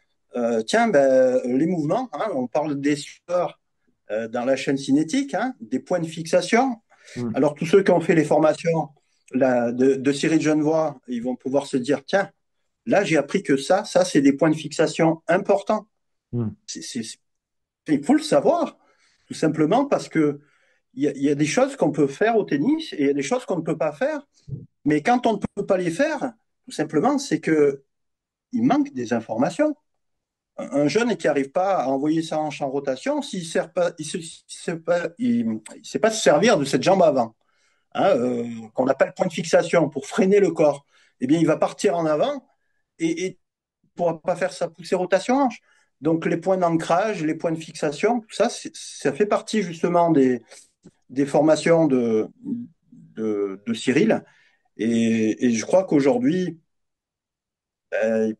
tiens, ben, les mouvements, hein, on parle des sueurs dans la chaîne cinétique, hein, des points de fixation. Mm, Alors, tous ceux qui ont fait les formations de Cyril Genevoix, ils vont pouvoir se dire, tiens, là, j'ai appris que ça, c'est des points de fixation importants. mm. Il faut le savoir, tout simplement parce que il y a des choses qu'on peut faire au tennis et il y a des choses qu'on ne peut pas faire. Mais quand on ne peut pas les faire, tout simplement, c'est que il manque des informations. Un jeune qui n'arrive pas à envoyer ça en champ rotation, s'il sert pas, il sait pas se servir de cette jambe avant, hein, qu'on appelle point de fixation pour freiner le corps. Eh bien, il va partir en avant et ne pourra pas faire sa poussée rotation hanche. Donc, les points d'ancrage, les points de fixation, tout ça, ça fait partie justement des formations de Cyril. Et je crois qu'aujourd'hui, ben,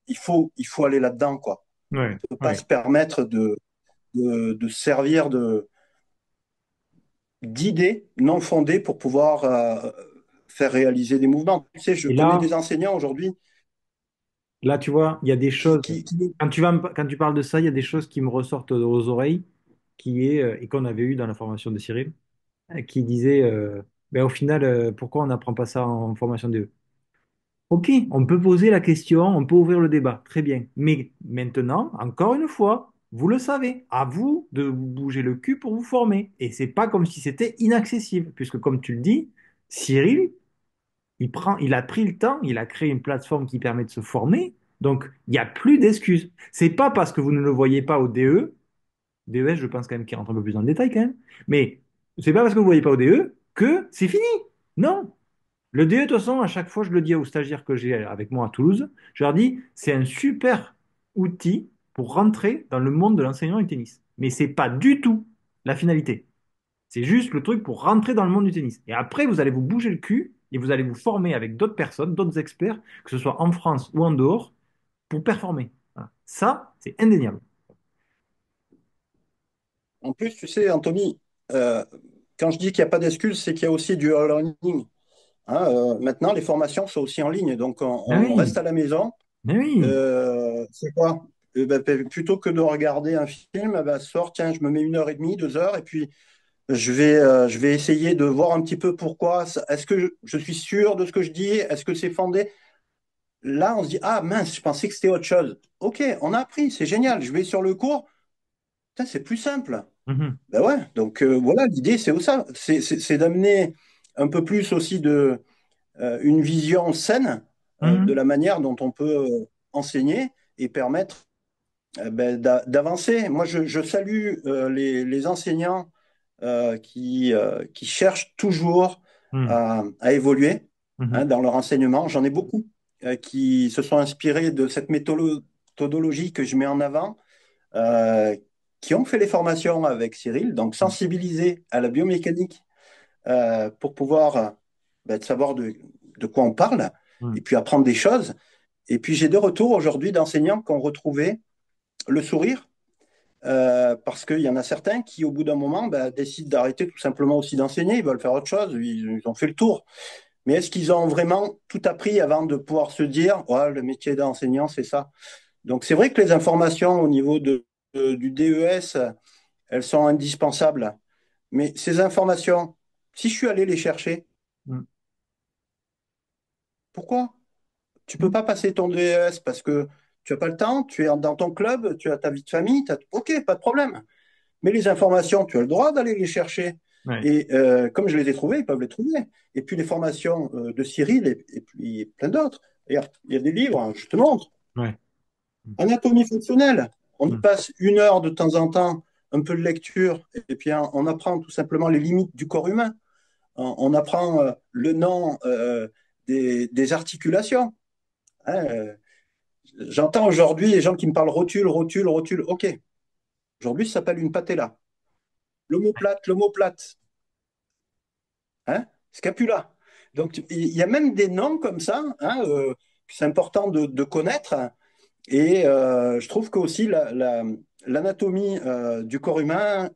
il faut aller là-dedans, quoi. Ouais, On ne peut pas ouais. se permettre de servir d'idées non fondées pour pouvoir faire réaliser des mouvements. Tu sais, je Et connais là, des enseignants aujourd'hui Là, tu vois, il y a des choses. qui. Quand tu parles de ça, il y a des choses qui me ressortent aux oreilles, et qu'on avait eu dans la formation de Cyril, qui disait, ben, au final, pourquoi on n'apprend pas ça en formation DE? Ok, on peut poser la question, on peut ouvrir le débat, très bien. Mais maintenant, encore une fois, vous le savez, à vous de vous bouger le cul pour vous former. Et c'est pas comme si c'était inaccessible, puisque comme tu le dis, Cyril, il a pris le temps, il a créé une plateforme qui permet de se former. Donc, il n'y a plus d'excuses. C'est pas parce que vous ne le voyez pas au DE, DES, je pense quand même qu'il rentre un peu plus dans le détail quand même, mais c'est pas parce que vous voyez pas au DE que c'est fini. Non. Le DE, de toute façon, à chaque fois, je le dis aux stagiaires que j'ai avec moi à Toulouse, je leur dis, c'est un super outil pour rentrer dans le monde de l'enseignement du tennis. Mais c'est pas du tout la finalité. C'est juste le truc pour rentrer dans le monde du tennis. Et après, vous allez vous bouger le cul et vous allez vous former avec d'autres personnes, d'autres experts, que ce soit en France ou en dehors, pour performer. Voilà. Ça, c'est indéniable. En plus, tu sais, Anthony, euh, quand je dis qu'il n'y a pas d'excuse, c'est qu'il y a aussi du e-learning. Hein, maintenant, les formations sont aussi en ligne, donc Mais on reste oui, à la maison. mais oui. C'est quoi? Plutôt que de regarder un film, ce soir, tiens, je me mets 1 heure et demie, 2 heures, et puis je vais essayer de voir un petit peu pourquoi. Est-ce que je suis sûr de ce que je dis? Est-ce que c'est fondé? Là, on se dit, ah mince, je pensais que c'était autre chose. Ok, on a appris, c'est génial. Je vais sur le cours, putain, c'est plus simple. Mhm. Ben ouais, donc voilà, l'idée, c'est ça. C'est d'amener un peu plus aussi une vision saine de Mhm. la manière dont on peut enseigner et permettre d'avancer. Moi, je salue les enseignants qui cherchent toujours Mhm. à évoluer Mhm. dans leur enseignement. J'en ai beaucoup qui se sont inspirés de cette méthodologie que je mets en avant, euh, qui ont fait les formations avec Cyril, donc sensibiliser à la biomécanique pour pouvoir savoir de quoi on parle et Mhm. puis apprendre des choses. Et puis j'ai des retours aujourd'hui d'enseignants qui ont retrouvé le sourire parce qu'il y en a certains qui, au bout d'un moment, décident d'arrêter tout simplement aussi d'enseigner. Ils veulent faire autre chose. Ils ont fait le tour. Mais est-ce qu'ils ont vraiment tout appris avant de pouvoir se dire, ouais, le métier d'enseignant, c'est ça? Donc, c'est vrai que les informations au niveau du DES, elles sont indispensables. Mais ces informations, si je suis allé les chercher, Mhm. pourquoi? Tu peux Mhm. pas passer ton DES parce que tu n'as pas le temps, tu es dans ton club, tu as ta vie de famille, ok, pas de problème. Mais les informations, tu as le droit d'aller les chercher. Ouais. Et comme je les ai trouvées, ils peuvent les trouver. Et puis les formations de Cyril et puis plein d'autres. Regarde, il y a des livres, hein, je te montre. Ouais. Anatomie fonctionnelle. On y Mhm. passe 1 heure de temps en temps, un peu de lecture, et puis on apprend tout simplement les limites du corps humain. On apprend le nom des articulations. Hein, j'entends aujourd'hui les gens qui me parlent rotule, rotule, rotule. OK, aujourd'hui, ça s'appelle une patella. L'omoplate, l'omoplate. Hein, scapula. Donc, il y a même des noms comme ça, hein, que c'est important de connaître. Et je trouve que aussi l'anatomie du corps humain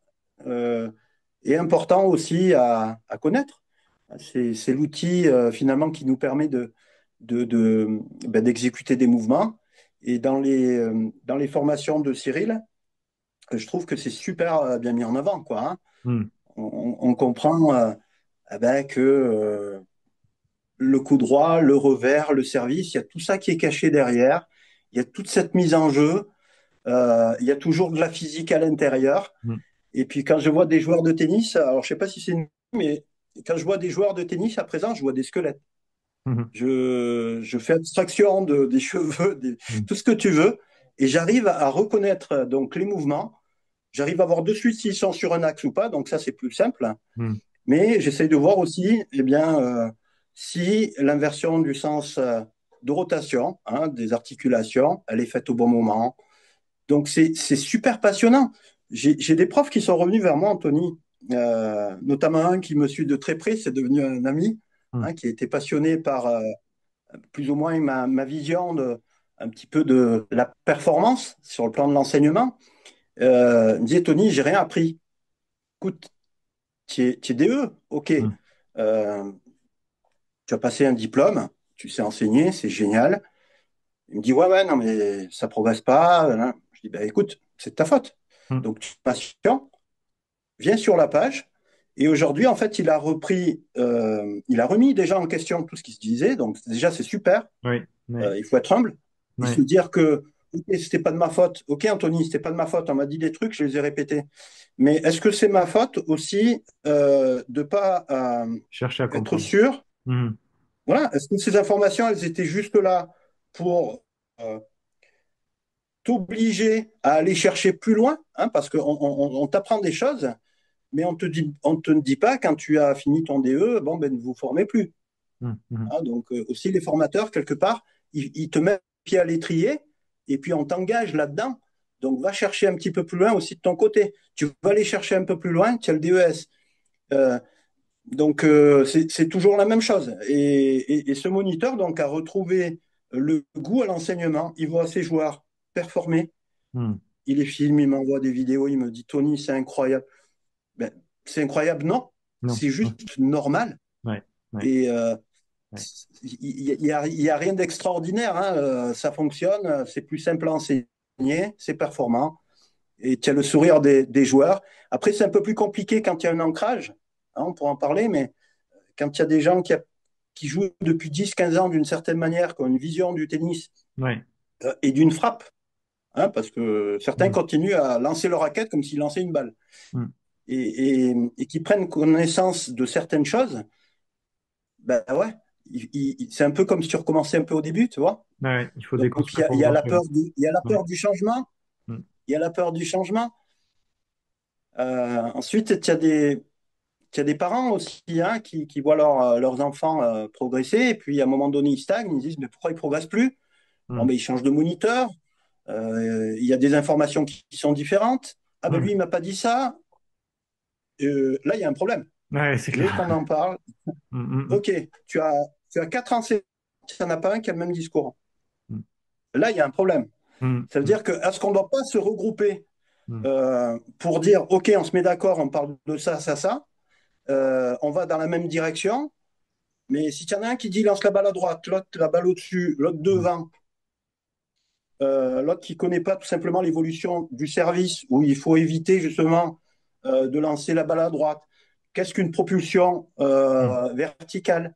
euh, est important aussi à connaître. C'est l'outil finalement qui nous permet d'exécuter des mouvements. Et dans les formations de Cyril, je trouve que c'est super bien mis en avant, quoi. Hein. Mhm. On comprend que le coup droit, le revers, le service, il y a tout ça qui est caché derrière. Il y a toute cette mise en jeu. Il y a toujours de la physique à l'intérieur. Mhm. Et puis quand je vois des joueurs de tennis, alors je sais pas si c'est nous, mais quand je vois des joueurs de tennis à présent, je vois des squelettes. Mhm. Je fais abstraction des cheveux, Mhm. tout ce que tu veux, et j'arrive à reconnaître donc les mouvements. J'arrive à voir de suite s'ils sont sur un axe ou pas, donc ça c'est plus simple. Mhm. Mais j'essaye de voir aussi, eh bien, si l'inversion du sens de rotation hein, des articulations, elle est faite au bon moment. Donc c'est super passionnant. J'ai des profs qui sont revenus vers moi, Anthony, notamment un qui me suit de très près, c'est devenu un ami, Mhm. hein, qui était passionné par plus ou moins ma vision un petit peu de la performance sur le plan de l'enseignement. Il me disait, Tony, j'ai rien appris. Écoute, tu es DE, ok. Mhm. Euh, tu as passé un diplôme, tu sais enseigner, c'est génial. Il me dit, ouais, ouais, non, mais ça progresse pas. Hein. Je dis, bah, écoute, c'est de ta faute. Mhm. Donc, tu es patient, viens sur la page. Et aujourd'hui, en fait, il a remis déjà en question tout ce qui se disait. Donc, déjà, c'est super. Oui. Oui. Il faut être humble et se Oui. dire que, ok, c'était pas de ma faute. Ok, Anthony, c'était pas de ma faute. On m'a dit des trucs, je les ai répétés. Mais est-ce que c'est ma faute aussi de pas Chercher à être comprendre. sûr. Mhm. Voilà. Est-ce que ces informations, elles étaient juste là pour t'obliger à aller chercher plus loin, hein, parce qu'on on t'apprend des choses, mais on te dit pas quand tu as fini ton DE, bon, ben, ne vous formez plus. Mhm. Hein, donc, aussi, les formateurs, quelque part, ils te mettent le pied à l'étrier et puis on t'engage là-dedans. Donc, va chercher un petit peu plus loin aussi de ton côté. Tu vas aller chercher un peu plus loin, tu as le DES. Euh, donc, c'est toujours la même chose. Et ce moniteur, donc, a retrouvé le goût à l'enseignement. Il voit ses joueurs performer. Mhm. Il les filme, il m'envoie des vidéos, il me dit, Tony, c'est incroyable. Ben, c'est incroyable, non. Non. C'est juste normal. Ouais, ouais, Et ouais. il y a rien d'extraordinaire, hein. Ça fonctionne, c'est plus simple à enseigner, c'est performant. Et tu as le sourire des joueurs. Après, c'est un peu plus compliqué quand il y a un ancrage, hein, on pourra en parler, mais quand il y a des gens qui jouent depuis 10, 15 ans d'une certaine manière, qui ont une vision du tennis Ouais. et d'une frappe, hein, parce que certains Mhm. continuent à lancer leur raquette comme s'ils lançaient une balle, Mhm. et qui prennent connaissance de certaines choses, ben ouais, c'est un peu comme si tu recommençais un peu au début, tu vois. Ouais, ouais. Il faut Donc, déconstruire pour il y a la reconstruire. peur il y a la Ouais. peur du changement. Mhm. Il y a la peur du changement. Ensuite, tu as des parents aussi, hein, qui voient leurs enfants progresser, et puis à un moment donné, ils stagnent, ils disent, mais pourquoi ils ne progressent plus? Bon, Mhm. ben, ils changent de moniteur, il y a des informations qui sont différentes. Ah ben lui, il Mhm. ne m'a pas dit ça. Là, il y a un problème. Ouais, c'est Je veux qu'on clair. en parle. Mhm. Ok, tu as, tu as 4 enseignants, il n'y en a pas un qui a le même discours. Mhm. Là, il y a un problème. Mhm. Ça veut Mhm. dire que, est-ce qu'on ne doit pas se regrouper Mhm. pour dire, OK, on se met d'accord, on parle de ça, ça, ça, on va dans la même direction, mais si tu en as un qui dit lance la balle à droite, l'autre la balle au-dessus, l'autre devant, l'autre qui ne connaît pas tout simplement l'évolution du service, où il faut éviter justement de lancer la balle à droite, qu'est-ce qu'une propulsion Mhm. verticale?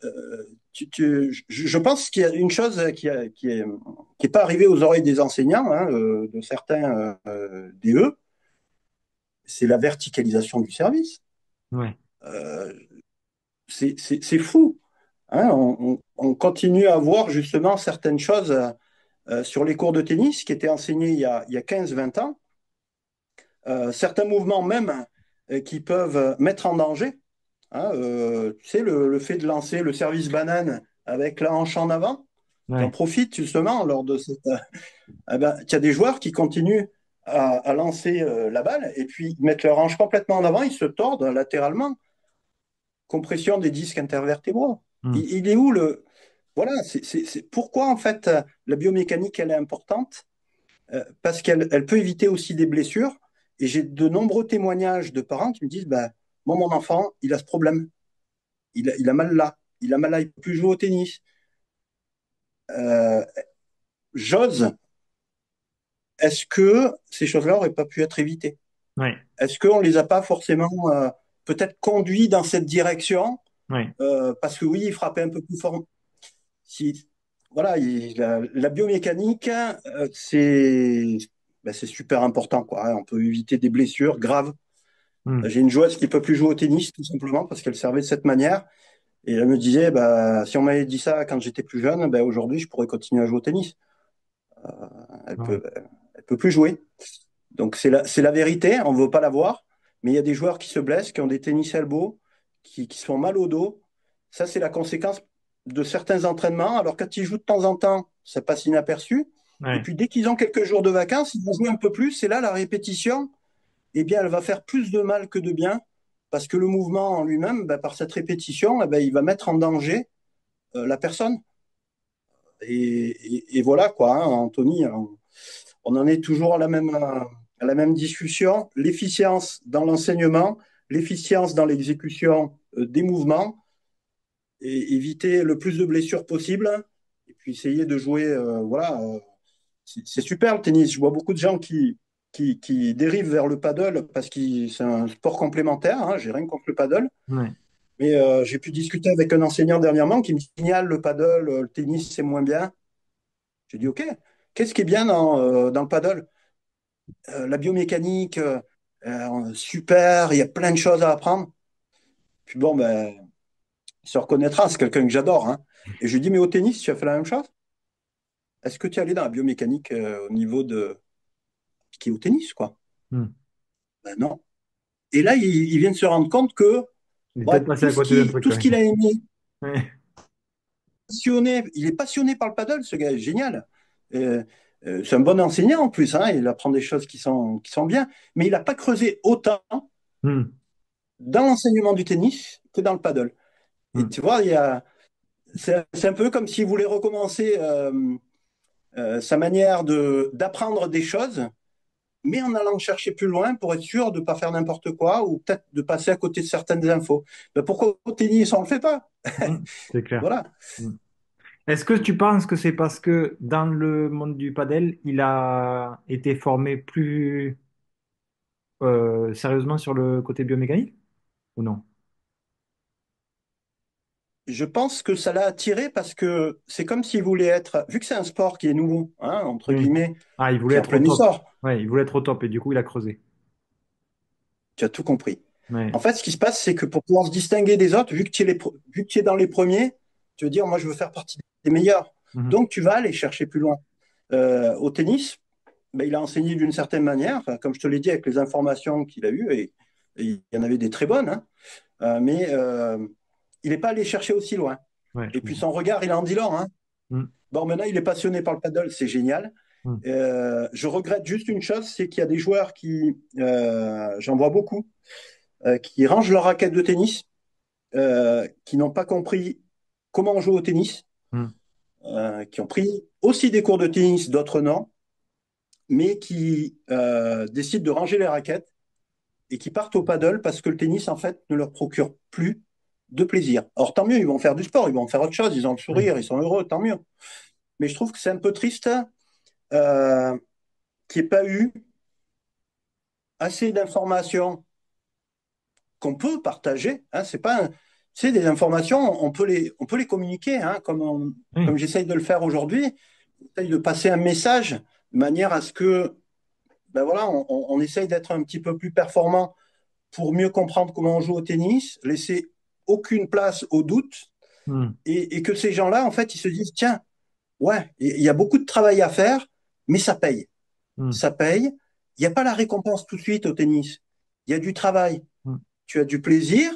Je pense qu'il y a une chose qui est pas arrivée aux oreilles des enseignants, hein, de certains DE, c'est la verticalisation du service. Ouais. Euh, c'est fou. Hein. On continue à voir justement certaines choses sur les cours de tennis qui étaient enseignés il y a 15-20 ans. Certains mouvements même qui peuvent mettre en danger. Hein. Tu sais, le fait de lancer le service banane avec la hanche en avant, tu en Ouais. profites justement lors de cette. Eh ben, tu as des joueurs qui continuent à lancer la balle et puis ils mettent leur hanche complètement en avant, ils se tordent latéralement. Compression des disques intervertébraux. Mhm. Il est où le. Voilà, pourquoi en fait la biomécanique elle est importante. Parce qu'elle peut éviter aussi des blessures. Et j'ai de nombreux témoignages de parents qui me disent bah, moi, mon enfant, il a ce problème. Il a mal là. Il a mal là, il ne peut plus jouer au tennis. Euh, J'ose, est-ce que ces choses-là n'auraient pas pu être évitées? Ouais. Est-ce qu'on ne les a pas forcément peut-être conduits dans cette direction? Ouais. Parce que oui, il frappait un peu plus fort. Si, voilà, la biomécanique, c'est super important, quoi, hein. On peut éviter des blessures graves. Mhm. J'ai une joueuse qui peut plus jouer au tennis, tout simplement, parce qu'elle servait de cette manière. Et elle me disait, bah, si on m'avait dit ça quand j'étais plus jeune, bah, aujourd'hui, je pourrais continuer à jouer au tennis. Elle Ouais. peut, elle peut plus jouer. Donc, c'est la vérité, on ne veut pas la voir. Mais il y a des joueurs qui se blessent, qui ont des tennis elbow, qui se font mal au dos. Ça, c'est la conséquence de certains entraînements. Alors, quand ils jouent de temps en temps, ça passe inaperçu. Et Ouais. puis, dès qu'ils ont quelques jours de vacances, ils vont jouer un peu plus. Et là, la répétition, eh bien, elle va faire plus de mal que de bien. Parce que le mouvement en lui-même, ben, par cette répétition, eh ben, il va mettre en danger la personne. Et voilà, quoi, hein, Anthony, on en est toujours à la même discussion. L'efficience dans l'enseignement, l'efficience dans l'exécution des mouvements, et éviter le plus de blessures possible. Et puis essayer de jouer, voilà, c'est super le tennis. Je vois beaucoup de gens qui dérivent vers le paddle parce que c'est un sport complémentaire. Hein, j'ai rien contre le paddle. Ouais. Mais j'ai pu discuter avec un enseignant dernièrement qui me signale le paddle, le tennis, c'est moins bien. J'ai dit, OK, qu'est-ce qui est bien dans le paddle? La biomécanique, super, il y a plein de choses à apprendre. Puis bon, ben, il se reconnaîtra, c'est quelqu'un que j'adore. Hein. Et je lui dis, mais au tennis, tu as fait la même chose? Est-ce que tu es allé dans la biomécanique au niveau de ce qui est au tennis, quoi? Mhm. Ben non. Et là, il vient de se rendre compte que Il est ouais, peut-être passé à côté d'un truc tout quand ce même. qu'il a aimé, Ouais. passionné, il est passionné par le paddle, ce gars est génial. Euh, c'est un bon enseignant en plus, hein, il apprend des choses qui sont bien, mais il n'a pas creusé autant Hmm, dans l'enseignement du tennis que dans le paddle. Et hmm, tu vois, c'est un peu comme s'il voulait recommencer sa manière d'apprendre des choses, mais en allant chercher plus loin pour être sûr de ne pas faire n'importe quoi ou peut-être de passer à côté de certaines infos. Ben pourquoi au tennis, on ne le fait pas? hmm, c'est clair. Voilà. Hmm. Est-ce que tu penses que c'est parce que dans le monde du padel, il a été formé plus sérieusement sur le côté biomécanique ou non? Je pense que ça l'a attiré parce que c'est comme s'il voulait être, vu que c'est un sport qui est nouveau, hein, entre Oui. guillemets, Ah, il voulait qui est en être au plein top. essor, Ouais, il voulait être au top et du coup, il a creusé. tu as tout compris. Ouais. En fait, ce qui se passe, c'est que pour pouvoir se distinguer des autres, vu que tu es dans les premiers, tu veux dire, moi, je veux faire partie des meilleurs. Mhm. Donc, tu vas aller chercher plus loin. Au tennis, ben, il a enseigné d'une certaine manière, enfin, comme je te l'ai dit, avec les informations qu'il a eues, et il y en avait des très bonnes, hein, mais il n'est pas allé chercher aussi loin. Ouais, je Et puis comprends. son regard, il en dit long. Hein. Mhm. Bon, maintenant, il est passionné par le paddle, c'est génial. Mhm. Je regrette juste une chose, c'est qu'il y a des joueurs j'en vois beaucoup, qui rangent leur raquette de tennis, qui n'ont pas compris comment on joue au tennis, Mhm. qui ont pris aussi des cours de tennis, d'autres non, mais qui décident de ranger les raquettes et qui partent au paddle parce que le tennis, en fait, ne leur procure plus de plaisir. Or, tant mieux, ils vont faire du sport, ils vont faire autre chose, ils ont le Oui. sourire, ils sont heureux, tant mieux. Mais je trouve que c'est un peu triste euh, qu'il n'y ait pas eu assez d'informations qu'on peut partager. Hein, c'est pas, c'est des informations, on peut les communiquer, hein, Oui. comme j'essaye de le faire aujourd'hui. J'essaye de passer un message de manière à ce que, ben voilà, on essaye d'être un petit peu plus performant pour mieux comprendre comment on joue au tennis, laisser aucune place au doute Mhm. et que ces gens-là, en fait, ils se disent, tiens, ouais, il y a beaucoup de travail à faire, mais ça paye. Mhm. Ça paye. Il n'y a pas la récompense tout de suite au tennis. Il y a du travail. Mhm. Tu as du plaisir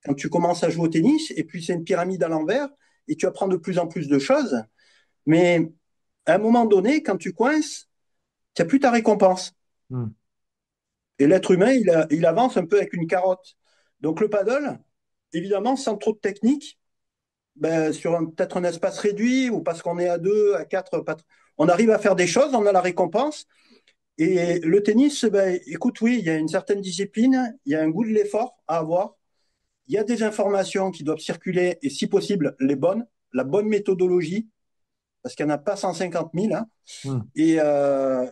quand tu commences à jouer au tennis, et puis c'est une pyramide à l'envers, et tu apprends de plus en plus de choses. Mais à un moment donné, quand tu coinces, tu n'as plus ta récompense. Mhm. Et l'être humain, il avance un peu avec une carotte. Donc le paddle, évidemment, sans trop de technique, ben, sur peut-être un espace réduit, ou parce qu'on est à deux, à quatre, on arrive à faire des choses, on a la récompense. Et le tennis, ben, écoute, oui, il y a une certaine discipline, il y a un goût de l'effort à avoir, il y a des informations qui doivent circuler, et si possible, les bonnes, la bonne méthodologie, parce qu'il n'y en a pas 150 000. Hein. Mhm. Et, euh,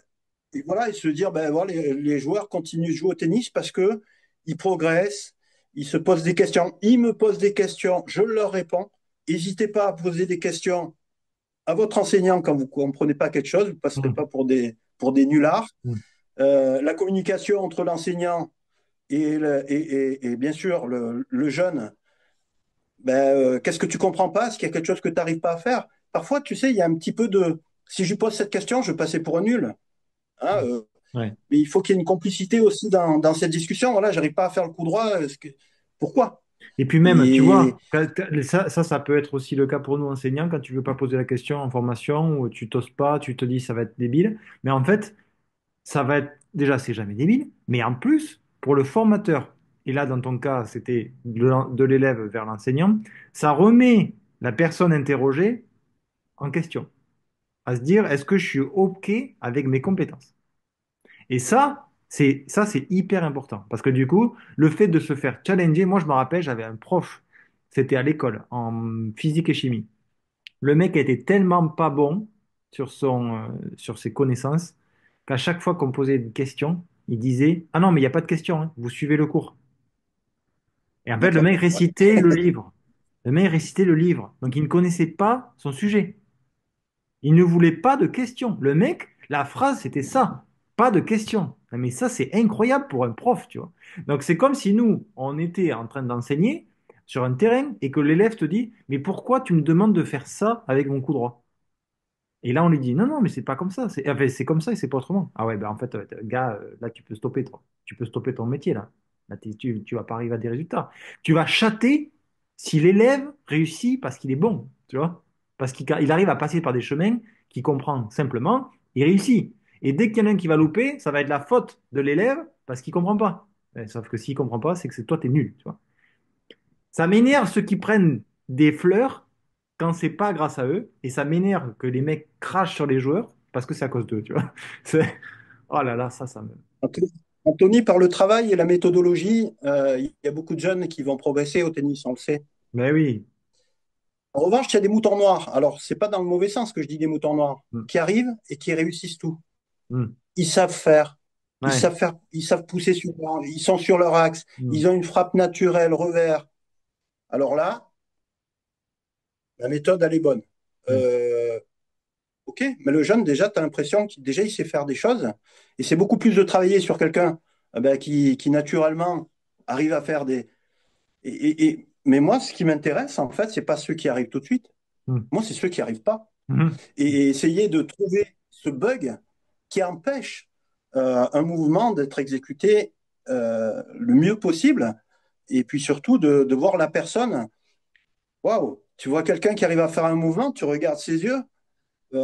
et voilà, et se dire, ben, voilà, les joueurs continuent de jouer au tennis parce que ils progressent, ils se posent des questions, ils me posent des questions, je leur réponds. N'hésitez pas à poser des questions à votre enseignant quand vous ne comprenez pas quelque chose, vous ne passerez Mhm. pas pour des nullards. Mhm. La communication entre l'enseignant et bien sûr le jeune, ben, qu'est-ce que tu comprends pas? Est-ce qu'il y a quelque chose que tu n'arrives pas à faire? Parfois, tu sais, il y a un petit peu de... Si je lui pose cette question, je vais passer pour un nul. Hein, Ouais. mais il faut qu'il y ait une complicité aussi dans cette discussion. Voilà, j'arrive pas à faire le coup droit. Pourquoi? Et puis même, tu Et vois, ça peut être aussi le cas pour nous enseignants quand tu veux pas poser la question en formation ou tu t'oses pas, tu te dis ça va être débile. Mais en fait, ça va être, déjà, c'est jamais débile, mais en plus, pour le formateur, et là, dans ton cas, c'était de l'élève vers l'enseignant, ça remet la personne interrogée en question, à se dire, est-ce que je suis OK avec mes compétences? Et ça, c'est hyper important, parce que du coup, le fait de se faire challenger, moi, je me rappelle, j'avais un prof, c'était à l'école, en physique et chimie. Le mec était tellement pas bon sur ses connaissances qu'à chaque fois qu'on posait une question, il disait, ah non, mais il n'y a pas de question, hein, vous suivez le cours. Et en fait, le d'accord. mec Ouais. récitait le livre. Le mec récitait le livre. Donc, il ne connaissait pas son sujet. Il ne voulait pas de questions. Le mec, la phrase, c'était ça. Pas de questions. Non, mais ça, c'est incroyable pour un prof, tu vois. Donc, c'est comme si nous, on était en train d'enseigner sur un terrain et que l'élève te dit, mais pourquoi tu me demandes de faire ça avec mon coup droit? Et là, on lui dit, non, non, mais c'est pas comme ça. C'est comme ça et c'est pas autrement. Ah ouais, ben en fait, gars, là, tu peux stopper, toi. Tu peux stopper ton métier, là. Là, tu vas pas arriver à des résultats. Tu vas chatter si l'élève réussit parce qu'il est bon, tu vois, parce qu'il arrive à passer par des chemins qu'il comprend simplement, il réussit. Et dès qu'il y en a un qui va louper, ça va être la faute de l'élève parce qu'il comprend pas. Sauf que s'il comprend pas, c'est que toi, t'es nul, tu vois. Ça m'énerve ceux qui prennent des fleurs quand c'est pas grâce à eux, et ça m'énerve que les mecs crachent sur les joueurs parce que c'est à cause d'eux, tu vois. Oh là là, ça me. Anthony, Anthony, par le travail et la méthodologie, il y a beaucoup de jeunes qui vont progresser au tennis, on le sait. Mais oui. En revanche, il y a des moutons noirs. Alors, c'est pas dans le mauvais sens que je dis des moutons noirs, Mm, qui arrivent et qui réussissent tout. mm. Ils savent faire. Ouais. Ils savent pousser ils sont sur leur axe. Mm, Ils ont une frappe naturelle, revers. Alors là, la méthode, elle est bonne. mm. Euh, ok, mais le jeune, déjà, tu as l'impression qu'il déjà, il sait faire des choses. Et c'est beaucoup plus de travailler sur quelqu'un qui, naturellement, arrive à faire des. Mais moi, ce qui m'intéresse, en fait, c'est pas ceux qui arrivent tout de suite. Mm. Moi, c'est ceux qui arrivent pas. Mhm. Et essayer de trouver ce bug qui empêche un mouvement d'être exécuté le mieux possible. Et puis surtout de voir la personne. Waouh, tu vois quelqu'un qui arrive à faire un mouvement, tu regardes ses yeux.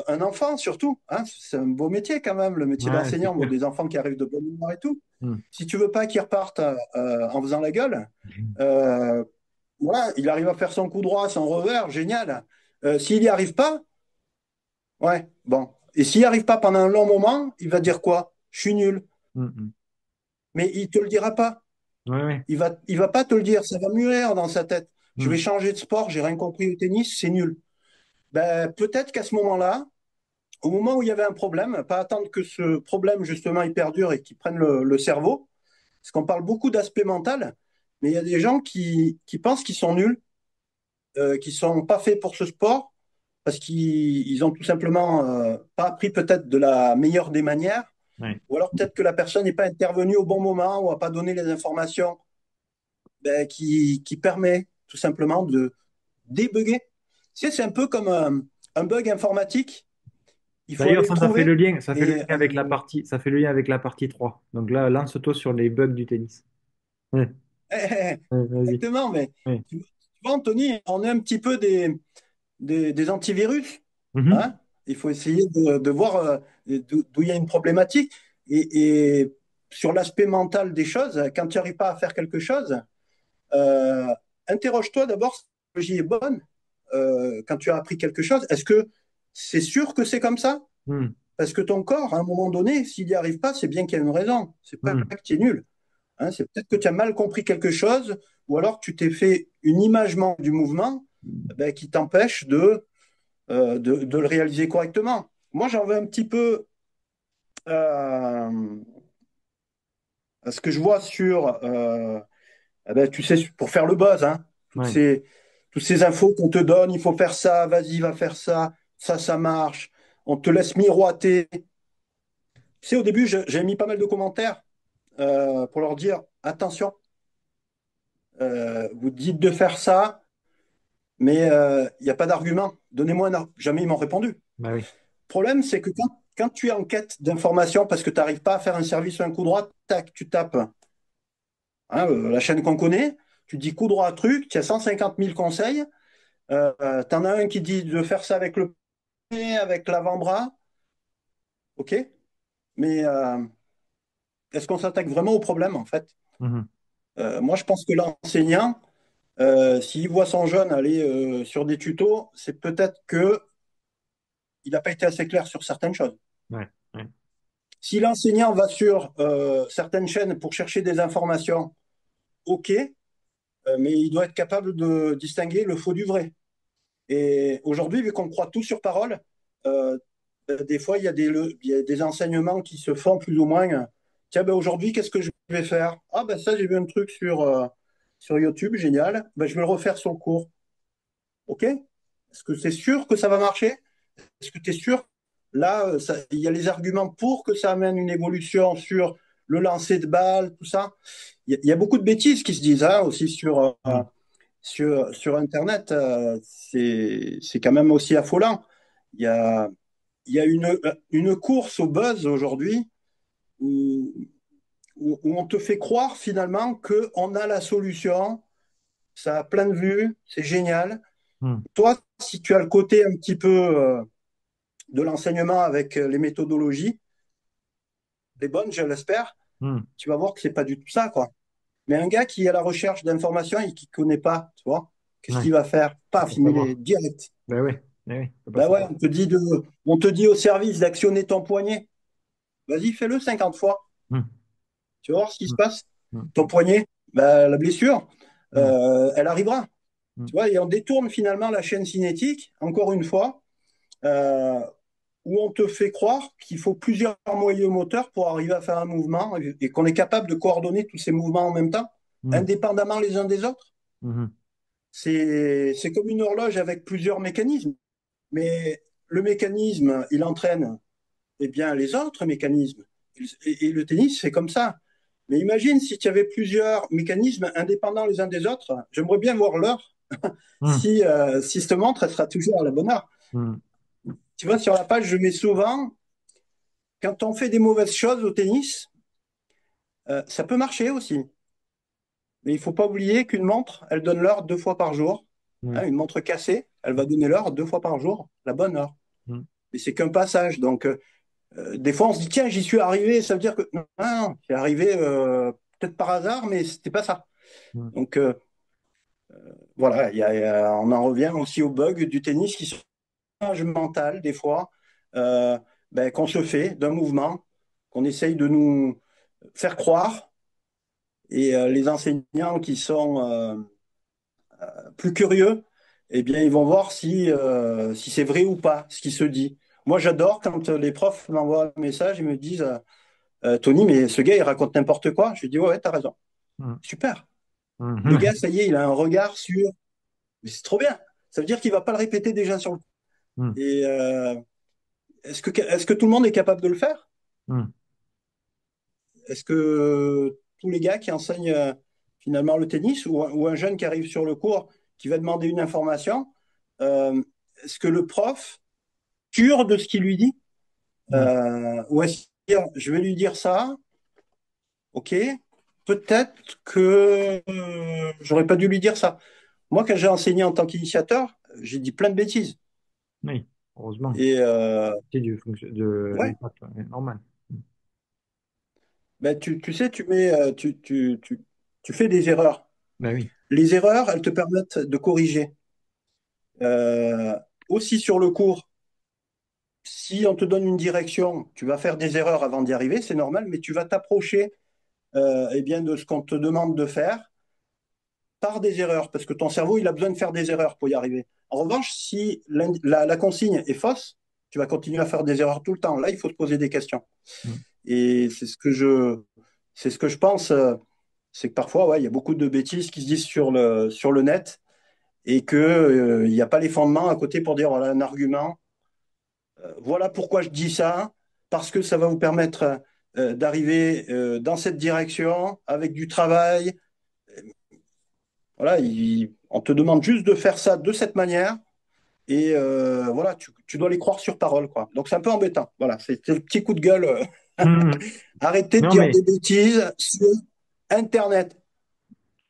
Un enfant surtout, hein, c'est un beau métier quand même, le métier Ouais, c'est d'enseignant. Bon, clair. des enfants qui arrivent de bonne humeur et tout. Mm. Si tu veux pas qu'ils repartent en faisant la gueule, Mhm. euh, voilà, il arrive à faire son coup droit, son revers, génial. S'il n'y arrive pas, ouais, bon. Et s'il n'y arrive pas pendant un long moment, il va dire quoi? Je suis nul. Mm, Mais il te le dira pas. mm. Ouais, ouais. Il va pas te le dire. Ça va mûrir dans sa tête. Je vais Mm. changer de sport, j'ai rien compris au tennis, c'est nul. Ben, peut-être qu'à ce moment-là, au moment où il y avait un problème, pas attendre que ce problème, justement, il perdure et qu'il prenne le cerveau, parce qu'on parle beaucoup d'aspect mental, mais il y a des gens qui pensent qu'ils sont nuls, qui sont pas faits pour ce sport, parce qu'ils ont tout simplement pas appris peut-être de la meilleure des manières, Ouais. ou alors peut-être que la personne n'est pas intervenue au bon moment ou n'a pas donné les informations qui permet tout simplement de débugger. Tu sais, c'est un peu comme un bug informatique. Il faut D'ailleurs, aller le ça fait le trouver. lien, ça fait le Et lien avec la partie, ça fait le lien avec la partie 3. Donc là, lance-toi sur les bugs du tennis. Ouais, ouais, vas-y. exactement, mais Ouais. tu vois, Anthony, on est un petit peu des antivirus. Mhm. Hein. Il faut essayer de voir d'où il y a une problématique. Et sur l'aspect mental des choses, quand tu n'arrives pas à faire quelque chose, euh, interroge-toi d'abord si la technologie est bonne. Quand tu as appris quelque chose, est-ce que c'est sûr que c'est comme ça? Mm, Parce que ton corps, à un moment donné, s'il n'y arrive pas, c'est bien qu'il y a une raison. C'est pas mm. que tu es nul. Hein. C'est peut-être que tu as mal compris quelque chose, ou alors tu t'es fait une image du mouvement qui t'empêche de le réaliser correctement. Moi, j'en veux un petit peu euh, à ce que je vois sur, tu sais, pour faire le buzz, hein, Ouais. toutes ces infos qu'on te donne, il faut faire ça, vas-y, va faire ça, ça marche. On te laisse miroiter. Tu sais, au début, j'ai mis pas mal de commentaires pour leur dire, attention, vous dites de faire ça, mais il n'y a pas d'argument. Donnez-moi un argument. Jamais ils m'ont répondu. Le Bah oui. problème, c'est que quand tu es en quête d'informations parce que tu n'arrives pas à faire un service ou un coup droit, tac, tu tapes hein, la chaîne qu'on connaît, tu dis coup droit truc, tu as 150 000 conseils, tu en as un qui dit de faire ça avec le pied, avec l'avant-bras, ok, mais est-ce qu'on s'attaque vraiment au problème en fait? Mhm. Moi, je pense que l'enseignant, s'il voit son jeune aller sur des tutos, c'est peut-être que il n'a pas été assez clair sur certaines choses. Ouais. Ouais. Si l'enseignant va sur certaines chaînes pour chercher des informations, ok, mais il doit être capable de distinguer le faux du vrai. Et aujourd'hui, vu qu'on croit tout sur parole, euh, des fois, il y a des enseignements qui se font plus ou moins. Tiens, ben aujourd'hui, qu'est-ce que je vais faire? Ah, ben ça, j'ai vu un truc sur YouTube, génial. Ben, je vais le refaire sur le cours. OK? Est-ce que c'est sûr que ça va marcher? Est-ce que tu es sûr? Là, il y a les arguments pour que ça amène une évolution sur le lancer de balle, tout ça. Il y a beaucoup de bêtises qui se disent hein, aussi Mm. sur Internet. C'est quand même aussi affolant. Il y a, il y a une course au buzz aujourd'hui où où on te fait croire finalement qu'on a la solution, ça a plein de vues, c'est génial. Hmm. Toi, si tu as le côté un petit peu de l'enseignement avec les méthodologies, les bonnes, je l'espère, Hmm. tu vas voir que c'est pas du tout ça, quoi. Mais un gars qui est à la recherche d'informations et qui connaît pas, tu vois, qu'est-ce Ouais, qu'il va faire? faut Paf, pas il met les savoir. direct. Ben oui, faut pas Ben ouais, savoir. on te dit au service d'actionner ton poignet. Vas-y, fais-le 50 fois. Hmm. Tu vas voir ce qui se Hmm. passe. Hmm. Ton poignet, ben, la blessure, Hmm. elle arrivera. Hmm. Tu vois, et on détourne finalement la chaîne cinétique, encore une fois, euh, où on te fait croire qu'il faut plusieurs moyens moteurs pour arriver à faire un mouvement et qu'on est capable de coordonner tous ces mouvements en même temps, Hmm. indépendamment les uns des autres. Hmm. C'est comme une horloge avec plusieurs mécanismes. Mais le mécanisme, il entraîne eh bien, les autres mécanismes. Et le tennis, c'est comme ça. Mais imagine si tu avais plusieurs mécanismes indépendants les uns des autres. J'aimerais bien voir l'heure, Hmm. si cette montre, elle sera toujours à la bonne heure. Hmm. Tu vois, sur la page, je mets souvent, quand on fait des mauvaises choses au tennis, ça peut marcher aussi. Mais il ne faut pas oublier qu'une montre, elle donne l'heure 2 fois par jour. Hmm. Hein, une montre cassée, elle va donner l'heure 2 fois par jour, la bonne heure. Hmm. Mais c'est qu'un passage. Donc, des fois, on se dit, tiens, j'y suis arrivé. Ça veut dire que non, non, c'est arrivé peut-être par hasard, mais c'était pas ça. Hmm. Donc, voilà, on en revient aussi aux bugs du tennis qui sont mental des fois, euh, ben, qu'on se fait d'un mouvement, qu'on essaye de nous faire croire. Et les enseignants qui sont plus curieux, eh bien, ils vont voir si c'est vrai ou pas ce qui se dit. Moi, j'adore quand les profs m'envoient un message et me disent Tony, mais ce gars, il raconte n'importe quoi. Je dis ouais, t'as raison. Hmm. Super. Le Hmm. gars, ça y est, il a un regard sur. Mais c'est trop bien. Ça veut dire qu'il va pas le répéter déjà sur le. Hmm. Et est-ce que tout le monde est capable de le faire? Hmm. Est-ce que tous les gars qui enseignent finalement le tennis ou un jeune qui arrive sur le cours qui va demander une information, euh, est-ce que le prof cure de ce qu'il lui dit? Hmm. Ou est-ce qu'il dit, je vais lui dire ça, ok, peut-être que j'aurais pas dû lui dire ça. Moi, quand j'ai enseigné en tant qu'initiateur, j'ai dit plein de bêtises. Oui, heureusement. Et C'est de ouais, l'impact, ouais, normal. Hmm. ben, tu sais, tu fais des erreurs. Ben oui. Les erreurs, elles te permettent de corriger. Euh, Aussi sur le cours, si on te donne une direction, tu vas faire des erreurs avant d'y arriver, c'est normal, mais tu vas t'approcher eh bien, de ce qu'on te demande de faire par des erreurs, parce que ton cerveau, il a besoin de faire des erreurs pour y arriver. En revanche, si la consigne est fausse, tu vas continuer à faire des erreurs tout le temps. Là, il faut se poser des questions. Hmm. Et c'est ce que je pense, c'est que parfois, ouais, il y a beaucoup de bêtises qui se disent sur le net et que, il n'y a pas les fondements à côté pour dire voilà un argument. Voilà pourquoi je dis ça, parce que ça va vous permettre d'arriver dans cette direction avec du travail. Voilà, on te demande juste de faire ça de cette manière et voilà, tu dois les croire sur parole, quoi. Donc c'est un peu embêtant. Voilà, c'est le petit coup de gueule. Hmm. Arrêtez de Non, dire mais des bêtises sur Internet.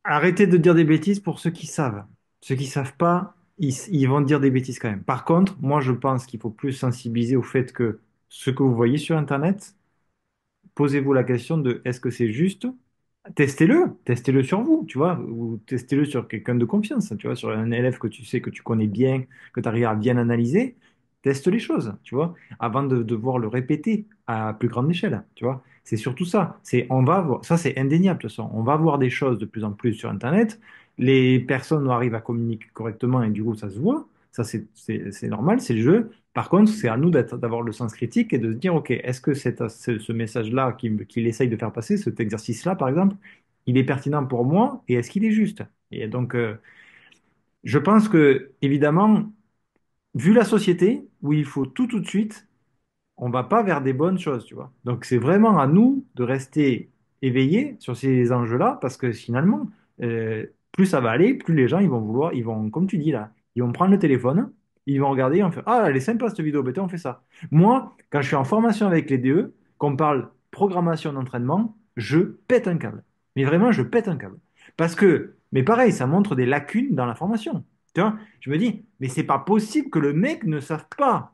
arrêtez de dire des bêtises pour ceux qui savent. Ceux qui savent pas, ils vont dire des bêtises quand même. Par contre, moi, je pense qu'il faut plus sensibiliser au fait que ce que vous voyez sur Internet, posez-vous la question de est-ce que c'est juste? Testez-le sur vous, tu vois, ou testez-le sur quelqu'un de confiance, tu vois, sur un élève que tu sais, que tu connais bien, que tu arrives à bien analyser. Teste les choses, tu vois, avant de devoir le répéter à plus grande échelle, tu vois. C'est surtout ça. On va voir, ça c'est indéniable de toute façon. On va voir des choses de plus en plus sur Internet. Les personnes arrivent à communiquer correctement et du coup ça se voit. Ça c'est normal, c'est le jeu. Par contre, c'est à nous d'avoir le sens critique et de se dire, OK, est-ce que ce message-là qu'il essaye de faire passer, cet exercice-là, par exemple, il est pertinent pour moi et est-ce qu'il est juste? Et donc, je pense que, évidemment, vu la société où il faut tout de suite, on va pas vers des bonnes choses, tu vois. Donc c'est vraiment à nous de rester éveillés sur ces enjeux-là, parce que finalement, plus ça va aller, plus les gens ils vont vouloir, ils vont, comme tu dis là, ils vont prendre le téléphone, ils vont regarder, on fait, ah, elle est sympa cette vidéo, ben, on fait ça. Moi, quand je suis en formation avec les DE, qu'on parle programmation d'entraînement, je pète un câble. Mais vraiment, je pète un câble. Parce que, mais pareil, ça montre des lacunes dans la formation. Tu vois, je me dis, mais c'est pas possible que le mec ne sache pas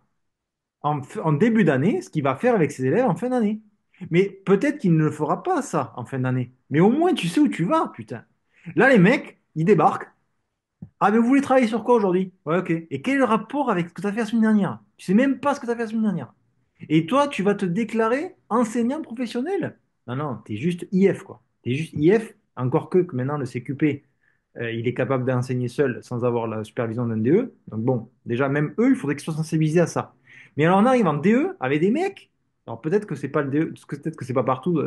en début d'année ce qu'il va faire avec ses élèves en fin d'année. Mais peut-être qu'il ne le fera pas, ça, en fin d'année. Mais au moins, tu sais où tu vas, putain. Là, les mecs, ils débarquent. Ah, mais vous voulez travailler sur quoi aujourd'hui? Ouais, ok. Et quel est le rapport avec ce que tu as fait la semaine dernière? Tu sais même pas ce que tu as fait la semaine dernière. Et toi, tu vas te déclarer enseignant professionnel? Non, non, tu es juste IF, quoi. Tu es juste IF, encore que maintenant, le CQP, il est capable d'enseigner seul sans avoir la supervision d'un DE. Donc bon, déjà, même eux, il faudrait qu'ils soient sensibilisés à ça. Mais alors, on arrive en DE avec des mecs. Alors peut-être que c'est pas le DE, peut-être que c'est pas partout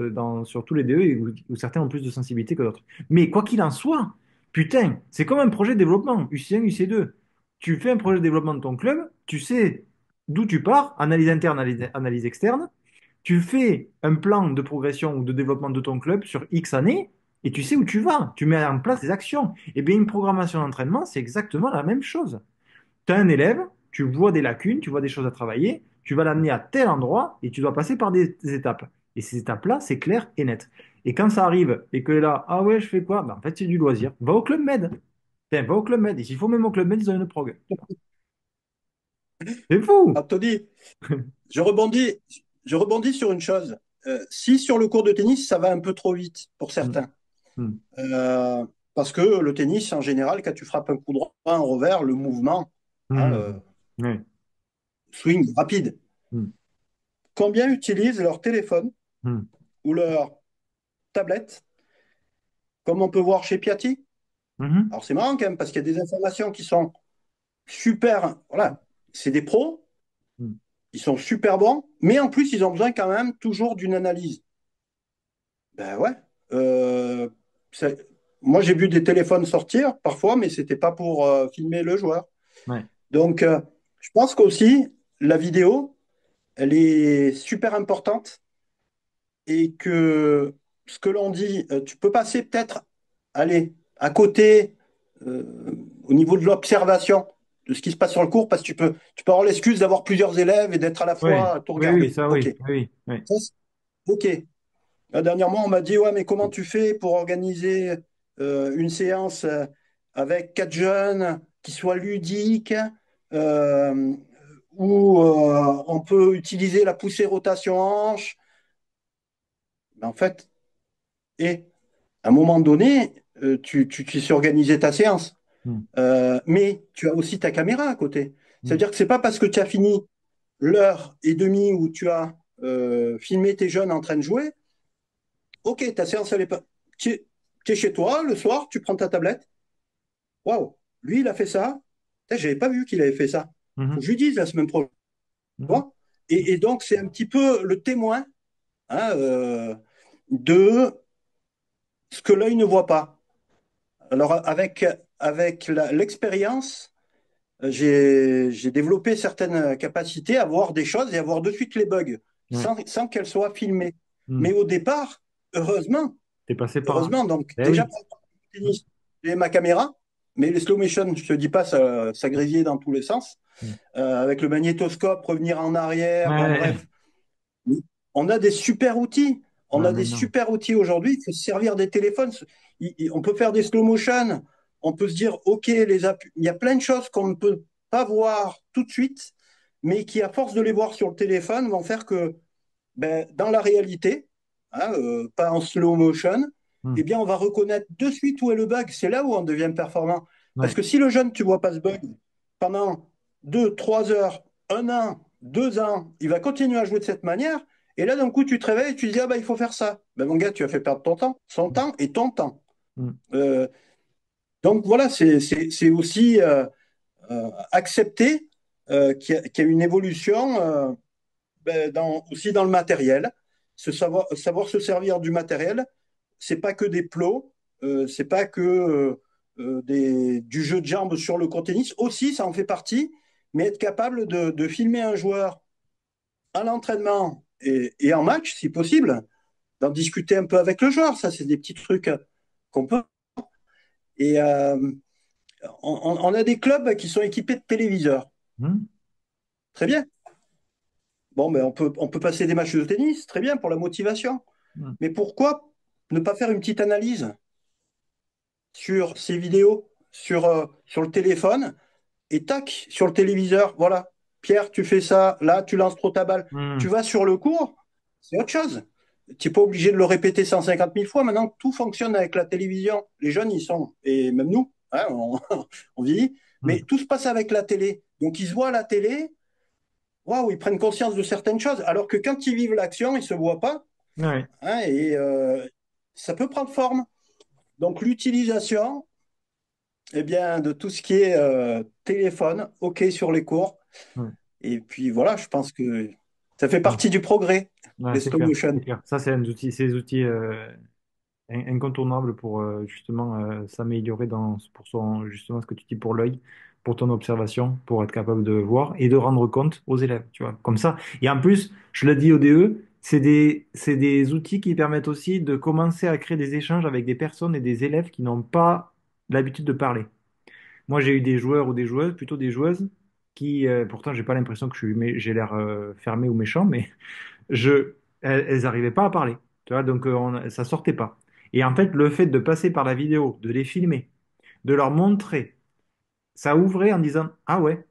sur tous les DE où certains ont plus de sensibilité que d'autres. Mais quoi qu'il en soit, putain, c'est comme un projet de développement, UC1, UC2. Tu fais un projet de développement de ton club, tu sais d'où tu pars, analyse interne, analyse externe. Tu fais un plan de progression ou de développement de ton club sur X années et tu sais où tu vas. Tu mets en place des actions. Et bien, une programmation d'entraînement, c'est exactement la même chose. Tu as un élève, tu vois des lacunes, tu vois des choses à travailler, tu vas l'amener à tel endroit et tu dois passer par des étapes. Et ces étapes-là, c'est clair et net. Et quand ça arrive et que là, ah ouais, je fais quoi? Ben, en fait, c'est du loisir. Va au club med. Putain, va au club med. Et s'il faut même au club med, ils ont une prog. C'est fou! Anthony, je rebondis, je rebondis sur une chose. Si sur le cours de tennis, ça va un peu trop vite pour Mm, certains, mm, Euh, parce que le tennis, en général, quand tu frappes un coup droit, un revers, le mouvement, hein, mm. Ouais. swing rapide. Mm, Combien utilisent leur téléphone mm, ou leur tablette, comme on peut voir chez Piatti? mhm, Alors c'est marrant quand même, parce qu'il y a des informations qui sont super. Voilà, c'est des pros, mm. ils sont super bons, mais en plus, ils ont besoin quand même toujours d'une analyse. Ben ouais. Euh, c'est- Moi, j'ai vu des téléphones sortir parfois, mais c'était pas pour filmer le joueur. Ouais. Donc, je pense qu'aussi, la vidéo, elle est super importante et que ce que l'on dit, tu peux passer peut-être, allez, à côté, euh, au niveau de l'observation de ce qui se passe sur le cours, parce que tu peux avoir l'excuse d'avoir plusieurs élèves et d'être à la Ouais. fois à tout Oui, oui, regarder. ça, OK. oui. Oui, oui. Ça, OK. Dernièrement, on m'a dit, ouais, mais comment tu fais pour organiser une séance avec quatre jeunes qui soit ludique, euh, où on peut utiliser la poussée rotation hanche. Ben, en fait, et à un moment donné, tu sais organiser ta séance. Mm, Mais tu as aussi ta caméra à côté. mm, C'est-à-dire que c'est pas parce que tu as fini l'heure et demie où tu as filmé tes jeunes en train de jouer. Ok, ta séance, elle est pas. Tu es chez toi, le soir, tu prends ta tablette. Waouh, lui, il a fait ça. Putain, j'avais pas vu qu'il avait fait ça. Faut que mhm, je lui dise la semaine prochaine. Tu mhm. vois. Et donc, c'est un petit peu le témoin, hein, de ce que l'œil ne voit pas. Alors, avec l'expérience, j'ai développé certaines capacités à voir des choses et à voir de suite les bugs Ouais. sans qu'elles soient filmées. Mm. Mais au départ, heureusement, T'es passé par là. heureusement, donc Eh déjà oui. pour le tennis, j'ai ma caméra, mais les slow motion, je te dis pas, ça grésillait dans tous les sens. Mm. Avec le magnétoscope, revenir en arrière, bon Ouais. bref. On a des super outils. On Ouais, a des mais non. super outils aujourd'hui. Il faut se servir des téléphones. On peut faire des slow motion. On peut se dire, OK, il y a plein de choses qu'on ne peut pas voir tout de suite, mais qui, à force de les voir sur le téléphone, vont faire que ben, dans la réalité, hein, pas en slow motion, eh Mm. bien, on va reconnaître de suite où est le bug. C'est là où on devient performant. Parce Ouais. que si le jeune, tu vois pas ce bug pendant 2, 3 heures, 1 an, 2 ans, il va continuer à jouer de cette manière. Et là, d'un coup, tu te réveilles et tu te dis, ah bah, il faut faire ça. Ben, mon gars, tu as fait perdre ton temps, son Mm. temps et ton temps. Mm. Euh, donc voilà, c'est aussi accepter qu'il y a une évolution ben, aussi dans le matériel, savoir se servir du matériel. C'est pas que des plots, c'est pas que du jeu de jambes sur le court tennis. Aussi, ça en fait partie, mais être capable de filmer un joueur à l'entraînement et en match, si possible, d'en discuter un peu avec le joueur. Ça, c'est des petits trucs qu'on peut. Et on a des clubs qui sont équipés de téléviseurs. Mm. Très bien. Bon, mais on peut passer des matchs de tennis, très bien pour la motivation. Mm. Mais pourquoi ne pas faire une petite analyse sur ces vidéos, sur le téléphone, et tac, sur le téléviseur, voilà. Pierre, tu fais ça, là, tu lances trop ta balle. Tu Mm. vas sur le cours, c'est autre chose. Tu n'es pas obligé de le répéter 150 000 fois. Maintenant, tout fonctionne avec la télévision. Les jeunes, ils sont, et même nous, hein, on vieillit, mais Mm. tout se passe avec la télé. Donc, ils se voient à la télé, waouh, ils prennent conscience de certaines choses, alors que quand ils vivent l'action, ils ne se voient pas, Ouais. hein, et ça peut prendre forme. Donc, l'utilisation, eh bien, de tout ce qui est téléphone, OK sur les cours. Ouais. Et puis voilà, je pense que ça fait Ouais. partie du progrès, Ouais, les c'est stop clair, motion. c'est clair. Ça, c'est des outils incontournables pour justement s'améliorer pour son, justement ce que tu dis pour l'œil, pour ton observation, pour être capable de voir et de rendre compte aux élèves, tu vois, comme ça. Et en plus, je l'ai dit au DE, c'est des outils qui permettent aussi de commencer à créer des échanges avec des personnes et des élèves qui n'ont pas l'habitude de parler. Moi, j'ai eu des joueurs ou des joueuses, plutôt des joueuses, qui, pourtant, j'ai pas l'impression que j'ai l'air fermé ou méchant, mais elles n'arrivaient pas à parler. Tu vois, donc ça sortait pas. Et en fait, le fait de passer par la vidéo, de les filmer, de leur montrer, ça ouvrait en disant, ah ouais,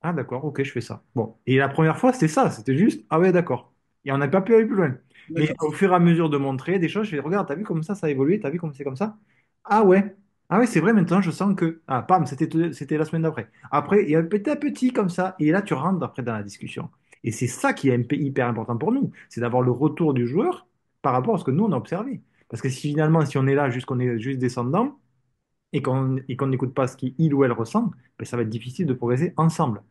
ah d'accord, ok, je fais ça. Bon. Et la première fois, c'était ça, c'était juste, ah ouais, d'accord. Et on n'a pas pu aller plus loin. Mais D'accord. au fur et à mesure de montrer des choses, je fais, regarde, t'as vu comme ça a évolué, t'as vu comme c'est comme ça? Ah ouais. Ah ouais, c'est vrai, maintenant je sens que. Ah, pam, c'était la semaine d'après. Après, il y a petit à petit comme ça, et là tu rentres après dans la discussion. Et c'est ça qui est hyper important pour nous, c'est d'avoir le retour du joueur par rapport à ce que nous on a observé. Parce que si finalement, si on est là, juste qu'on est juste descendant, et qu'on n'écoute pas ce qu'il ou elle ressent, ben, ça va être difficile de progresser ensemble.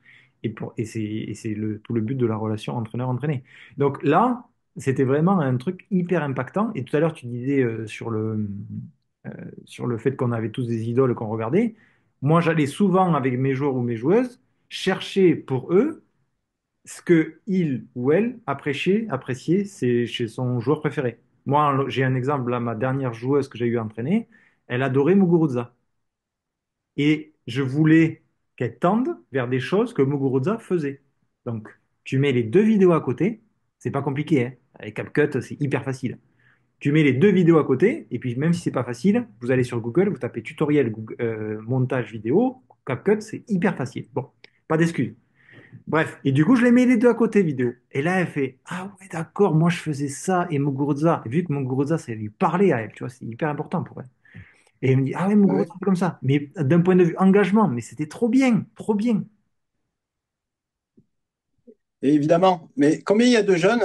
Et c'est tout le but de la relation entraîneur-entraîné. Donc là, c'était vraiment un truc hyper impactant. Et tout à l'heure, tu disais euh, sur le fait qu'on avait tous des idoles qu'on regardait. Moi, j'allais souvent avec mes joueurs ou mes joueuses chercher pour eux ce que il ou elle appréciait chez son joueur préféré. Moi, j'ai un exemple, là, ma dernière joueuse que j'ai eu à entraîner, elle adorait Muguruza. Et je voulais qu'elle tende vers des choses que Muguruza faisait. Donc, tu mets les deux vidéos à côté, c'est pas compliqué, hein. Avec CapCut, c'est hyper facile. Tu mets les deux vidéos à côté, et puis même si c'est pas facile, vous allez sur Google, vous tapez tutoriel montage vidéo, CapCut, c'est hyper facile. Bon, pas d'excuses. Bref, et du coup, je les mets les deux à côté vidéo. Et là, elle fait, ah ouais, d'accord, moi je faisais ça, et Muguruza, et vu que Muguruza, c'est lui parler à elle, tu vois, c'est hyper important pour elle. Et elle me dit, ah ouais, mon gros, Ouais. c'est comme ça. Mais d'un point de vue engagement, mais c'était trop bien, trop bien. Et évidemment. Mais combien il y a de jeunes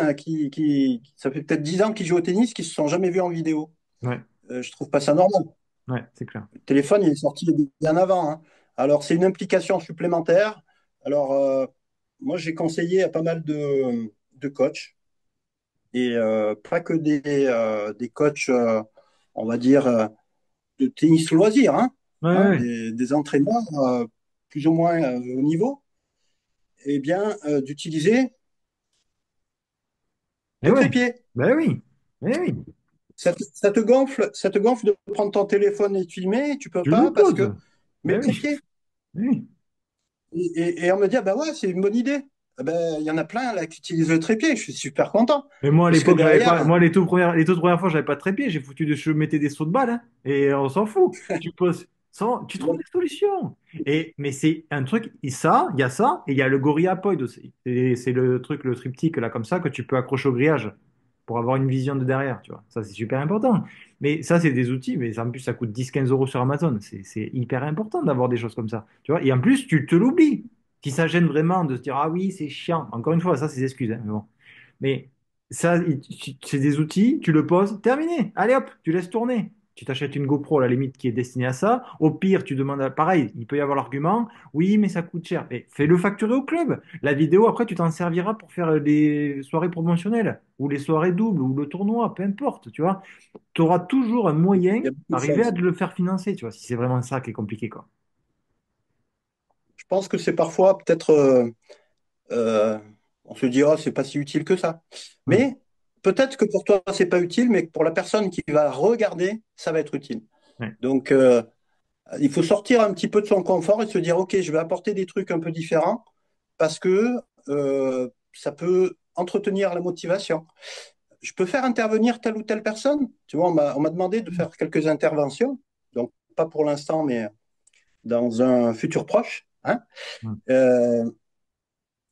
ça fait peut-être 10 ans qu'ils jouent au tennis, qui se sont jamais vus en vidéo? Ouais, Je trouve pas ça normal. ouais, c'est clair. Le téléphone, il est sorti bien avant, hein. Alors, c'est une implication supplémentaire. Alors, moi, j'ai conseillé à pas mal de coachs, et pas que des coachs, on va dire, de tennis loisir, hein, Ouais, hein, ouais, des entraîneurs plus ou moins haut niveau, eh bien, d'utiliser mais le ouais, trépied. ben oui, mais oui. Ça te gonfle de prendre ton téléphone et de filmer, tu peux Tu le pas parce que poses. mets le Ben oui, trépied. oui. Et on me dit, ah bah ouais, c'est une bonne idée. Ah ben, il y en a plein là qui utilisent le trépied, je suis super content. Mais moi, à Parce que l'époque, j'avais pas. derrière, Moi, les toutes premières fois, j'avais pas de trépied. Je mettais des sauts de balle, hein, et on s'en fout. Tu poses, tu trouves des solutions. Mais c'est un truc. Et ça, il y a ça, et il y a le Gorilla-Pod aussi. C'est le truc, le triptyque là, comme ça, que tu peux accrocher au grillage pour avoir une vision de derrière, tu vois. Ça, c'est super important. Mais ça, c'est des outils, mais ça, en plus, ça coûte 10-15 € sur Amazon. C'est hyper important d'avoir des choses comme ça, tu vois. Et en plus, tu te l'oublies. Si ça gêne vraiment de se dire, ah oui, c'est chiant. Encore une fois, ça, c'est des excuses, hein, mais bon. Mais ça, c'est des outils, tu le poses, terminé. Allez hop, tu laisses tourner. Tu t'achètes une GoPro à la limite qui est destinée à ça. Au pire, tu demandes, pareil, il peut y avoir l'argument, oui, mais ça coûte cher. Mais fais-le facturer au club. La vidéo, après, tu t'en serviras pour faire les soirées promotionnelles, ou les soirées doubles, ou le tournoi, peu importe, tu vois. Tu auras toujours un moyen il y a beaucoup de d'arriver à choses. le faire financer, tu vois, si c'est vraiment ça qui est compliqué, quoi. Je pense que c'est parfois peut-être, euh, on se dit, oh, c'est pas si utile que ça. Hmm. Mais peut-être que pour toi, c'est pas utile, mais que pour la personne qui va regarder, ça va être utile. Ouais. Donc, il faut sortir un petit peu de son confort et se dire, OK, je vais apporter des trucs un peu différents parce que ça peut entretenir la motivation. je peux faire intervenir telle ou telle personne. Tu vois, on m'a demandé de faire quelques interventions, donc pas pour l'instant, mais dans un futur proche. Hein. Mm. Euh,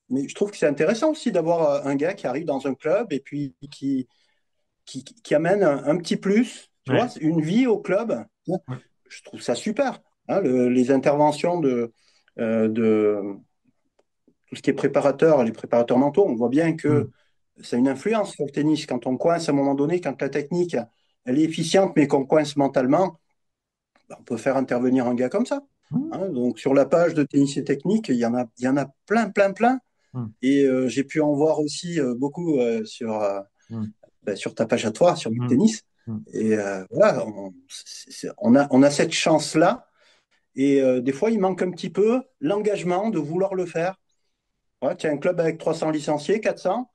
mais je trouve que c'est intéressant aussi d'avoir un gars qui arrive dans un club et puis qui amène un petit plus, tu vois, Ouais. une vie au club. Ouais. Je trouve ça super. Hein, les interventions de tout ce qui est préparateur, les préparateurs mentaux, on voit bien Mm. que ça a une influence sur le tennis. Quand on coince à un moment donné, quand la technique, elle est efficiente, mais qu'on coince mentalement, ben, on peut faire intervenir un gars comme ça. Mm. Hein. Donc sur la page de Tennis et Technique, il y en a plein, plein, plein. Mm. Et j'ai pu en voir aussi beaucoup Mm. ben, sur ta page à toi, sur Big Mm. Tennis. Mm. Et voilà, on a cette chance-là. Et des fois, il manque un petit peu l'engagement de vouloir le faire. Ouais, tu as un club avec 300 licenciés, 400.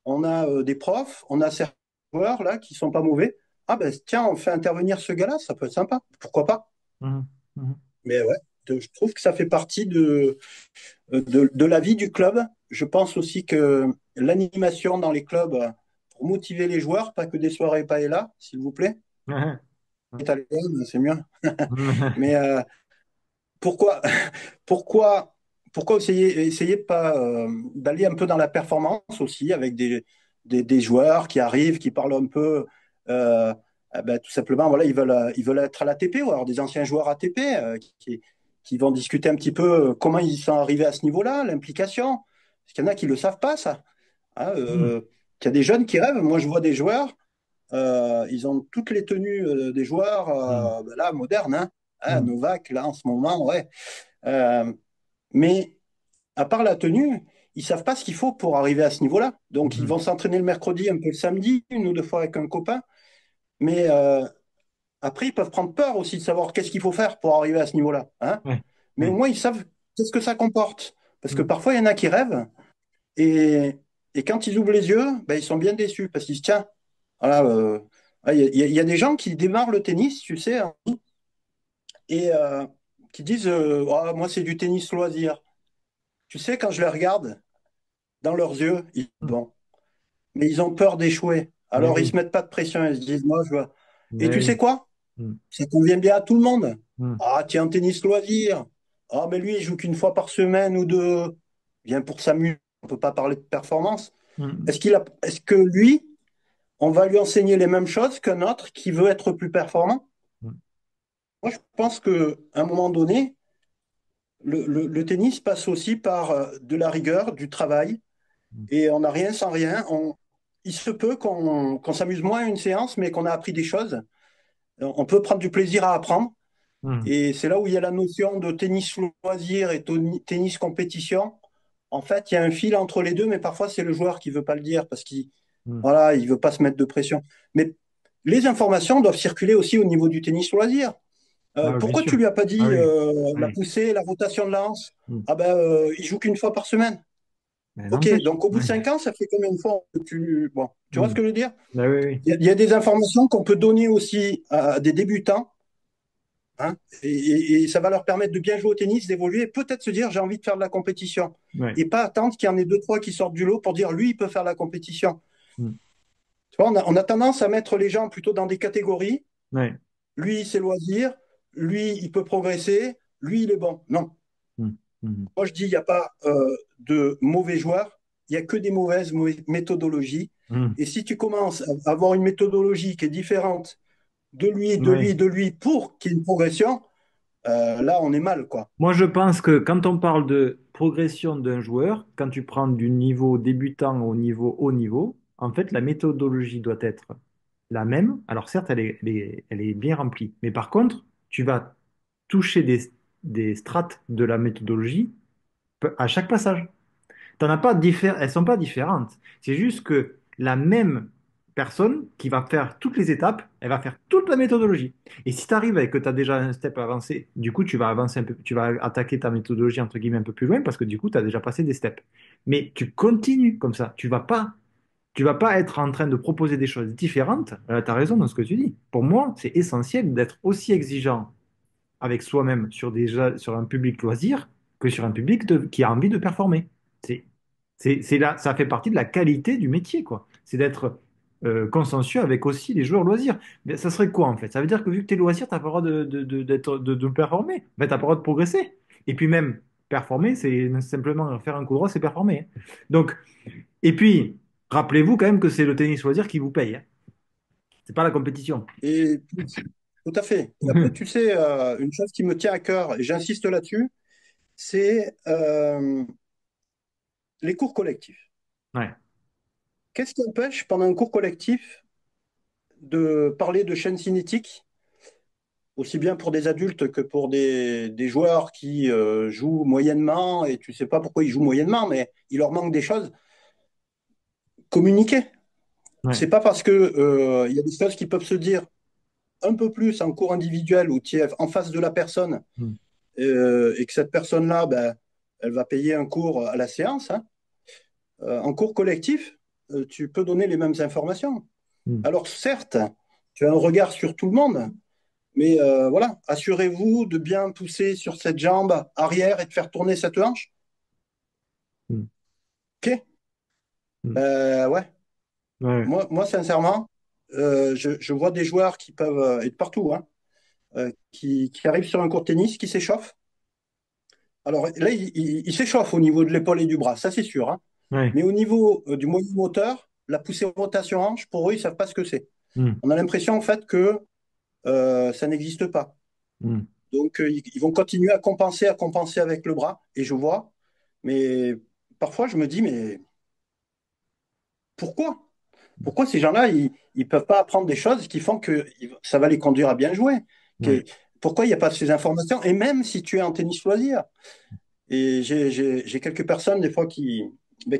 On a des profs, on a certains joueurs là qui sont pas mauvais. Ah ben tiens, on fait intervenir ce gars-là, ça peut être sympa. Pourquoi pas? Mm. Mm. Mais ouais, je trouve que ça fait partie de la vie du club. Je pense aussi que l'animation dans les clubs, pour motiver les joueurs, pas que des soirées paella, s'il vous plaît. Ouais. Italienne, c'est mieux. Mm. Mais pourquoi, pourquoi, pourquoi essayer pas d'aller un peu dans la performance aussi avec des joueurs qui arrivent, qui parlent un peu, ben, tout simplement, voilà, ils veulent être à l'ATP ou alors des anciens joueurs ATP qui vont discuter un petit peu comment ils sont arrivés à ce niveau-là, l'implication. Parce qu'il y en a qui le savent pas, ça. Hein, Mm. qu'il y a des jeunes qui rêvent. Moi, je vois des joueurs, ils ont toutes les tenues des joueurs Mm. ben là, modernes. Hein. Hein, Mm. Novak, là, en ce moment, ouais. Euh, mais à part la tenue, ils savent pas ce qu'il faut pour arriver à ce niveau-là. Donc, ils Mm. vont s'entraîner le mercredi, un peu le samedi, une ou deux fois avec un copain. Mais après, ils peuvent prendre peur aussi de savoir qu'est-ce qu'il faut faire pour arriver à ce niveau-là. Hein. Ouais. Mais au Ouais. moins, ils savent qu'est-ce que ça comporte. Parce que Mm. parfois, il y en a qui rêvent et, et quand ils ouvrent les yeux, ben, ils sont bien déçus parce qu'ils se disent, tiens, voilà, il y a des gens qui démarrent le tennis, tu sais, hein, et qui disent, oh, moi, c'est du tennis loisir. Tu sais, quand je les regarde, dans leurs yeux, Mm. bon, mais ils ont peur d'échouer. Mais Alors ils se oui. mettent pas de pression, ils se disent, moi je veux. Et Mais tu sais oui. quoi? Mm. Ça convient bien à tout le monde. Mm. Ah, tiens, tennis loisir. Ah, mais lui, il joue qu'une fois par semaine ou deux. Bien pour s'amuser. On peut pas parler de performance. Mm. Est-ce que lui, on va lui enseigner les mêmes choses qu'un autre qui veut être plus performant? Mm. Moi, je pense qu'à un moment donné, le tennis passe aussi par de la rigueur, du travail, Mm. et on n'a rien sans rien. Il se peut qu'on s'amuse moins à une séance, mais qu'on a appris des choses. On peut prendre du plaisir à apprendre. Mm. Et c'est là où il y a la notion de tennis loisir et tennis compétition. En fait, il y a un fil entre les deux, mais parfois c'est le joueur qui veut pas le dire parce qu'il Mm. voilà, il veut pas se mettre de pression. Mais les informations doivent circuler aussi au niveau du tennis loisir. Ah, oui, bien Pourquoi sûr. tu lui as pas Ah dit oui. la Oui. poussée, la rotation de la hanche? Mm. Ah ben, il joue qu'une fois par semaine. Mais Ok, n'empêche. donc au bout de Ouais. 5 ans, ça fait combien de fois que tu... Bon, tu vois ce Mm. que je veux dire? Ah oui, oui. Il y a des informations qu'on peut donner aussi à des débutants, hein, et ça va leur permettre de bien jouer au tennis, d'évoluer, et peut-être se dire j'ai envie de faire de la compétition. Ouais. Et pas attendre qu'il y en ait deux, trois qui sortent du lot pour dire lui, il peut faire la compétition. Mm. Tu vois, on a tendance à mettre les gens plutôt dans des catégories. Ouais. Lui, c'est loisir. Lui, il peut progresser. Lui, il est bon. Non. Mm. Mm. Moi, je dis, il n'y a pas de mauvais joueurs. Il n'y a que des mauvaises méthodologies. Mm. Et si tu commences à avoir une méthodologie qui est différente Ouais. de lui, pour qu'il y ait une progression, là, on est mal, quoi. Moi, je pense que quand on parle de progression d'un joueur, quand tu prends du niveau débutant au niveau haut niveau, en fait, la méthodologie doit être la même. Alors certes, elle est bien remplie. Mais par contre, tu vas toucher des strates de la méthodologie à chaque passage. Elles sont pas différentes. C'est juste que la même personne qui va faire toutes les étapes, elle va faire toute la méthodologie. Et si tu arrives et que tu as déjà un step avancé, du coup, tu vas avancer un peu, tu vas attaquer ta méthodologie entre guillemets un peu plus loin parce que du coup, tu as déjà passé des steps. Mais tu continues comme ça. Tu vas pas être en train de proposer des choses différentes. Tu as raison dans ce que tu dis. Pour moi, c'est essentiel d'être aussi exigeant avec soi-même sur un public loisir que sur un public qui a envie de performer. C'est là, ça fait partie de la qualité du métier, quoi. C'est d'être consensueux avec aussi les joueurs loisirs. Mais ça serait quoi en fait? Ça veut dire que vu que tu es loisir, tu n'as pas le droit de performer. Tu n'as pas le droit de progresser. Et puis même, performer, c'est simplement faire un coup droit, c'est performer, hein. Donc, et puis, rappelez-vous quand même que c'est le tennis loisir qui vous paye, hein. C'est pas la compétition. Et tout à fait. Et après, tu sais, une chose qui me tient à cœur, et j'insiste là-dessus, c'est les cours collectifs. Ouais, Qu'est-ce qui empêche, pendant un cours collectif, de parler de chaîne cinétique, aussi bien pour des adultes que pour des joueurs qui jouent moyennement, et tu sais pas pourquoi ils jouent moyennement, mais il leur manque des choses, communiquer. ouais. C'est pas parce que il y a des choses qui peuvent se dire un peu plus en cours individuel où tu es en face de la personne Mm, et que cette personne-là, ben, elle va payer un cours à la séance, hein. En cours collectif, tu peux donner les mêmes informations. mm, Alors certes, tu as un regard sur tout le monde, mais voilà, assurez-vous de bien pousser sur cette jambe arrière et de faire tourner cette hanche. mm, Ok? mm. Ouais. Ouais, Moi sincèrement, je vois des joueurs qui peuvent être partout, hein, qui arrivent sur un court de tennis, qui s'échauffent. Alors là, il s'échauffe au niveau de l'épaule et du bras, ça c'est sûr, hein. ouais. Mais au niveau du moyen moteur, la poussée rotation hanche, pour eux, ils ne savent pas ce que c'est. Mm, On a l'impression en fait que ça n'existe pas. mm. Donc ils vont continuer à compenser avec le bras, et je vois. Mais parfois, je me dis, mais pourquoi? Pourquoi ces gens-là, ils ne peuvent pas apprendre des choses qui font que ça va les conduire à bien jouer? Ouais. Pourquoi il n'y a pas ces informations? Et même si tu es en tennis loisir, et j'ai quelques personnes des fois qui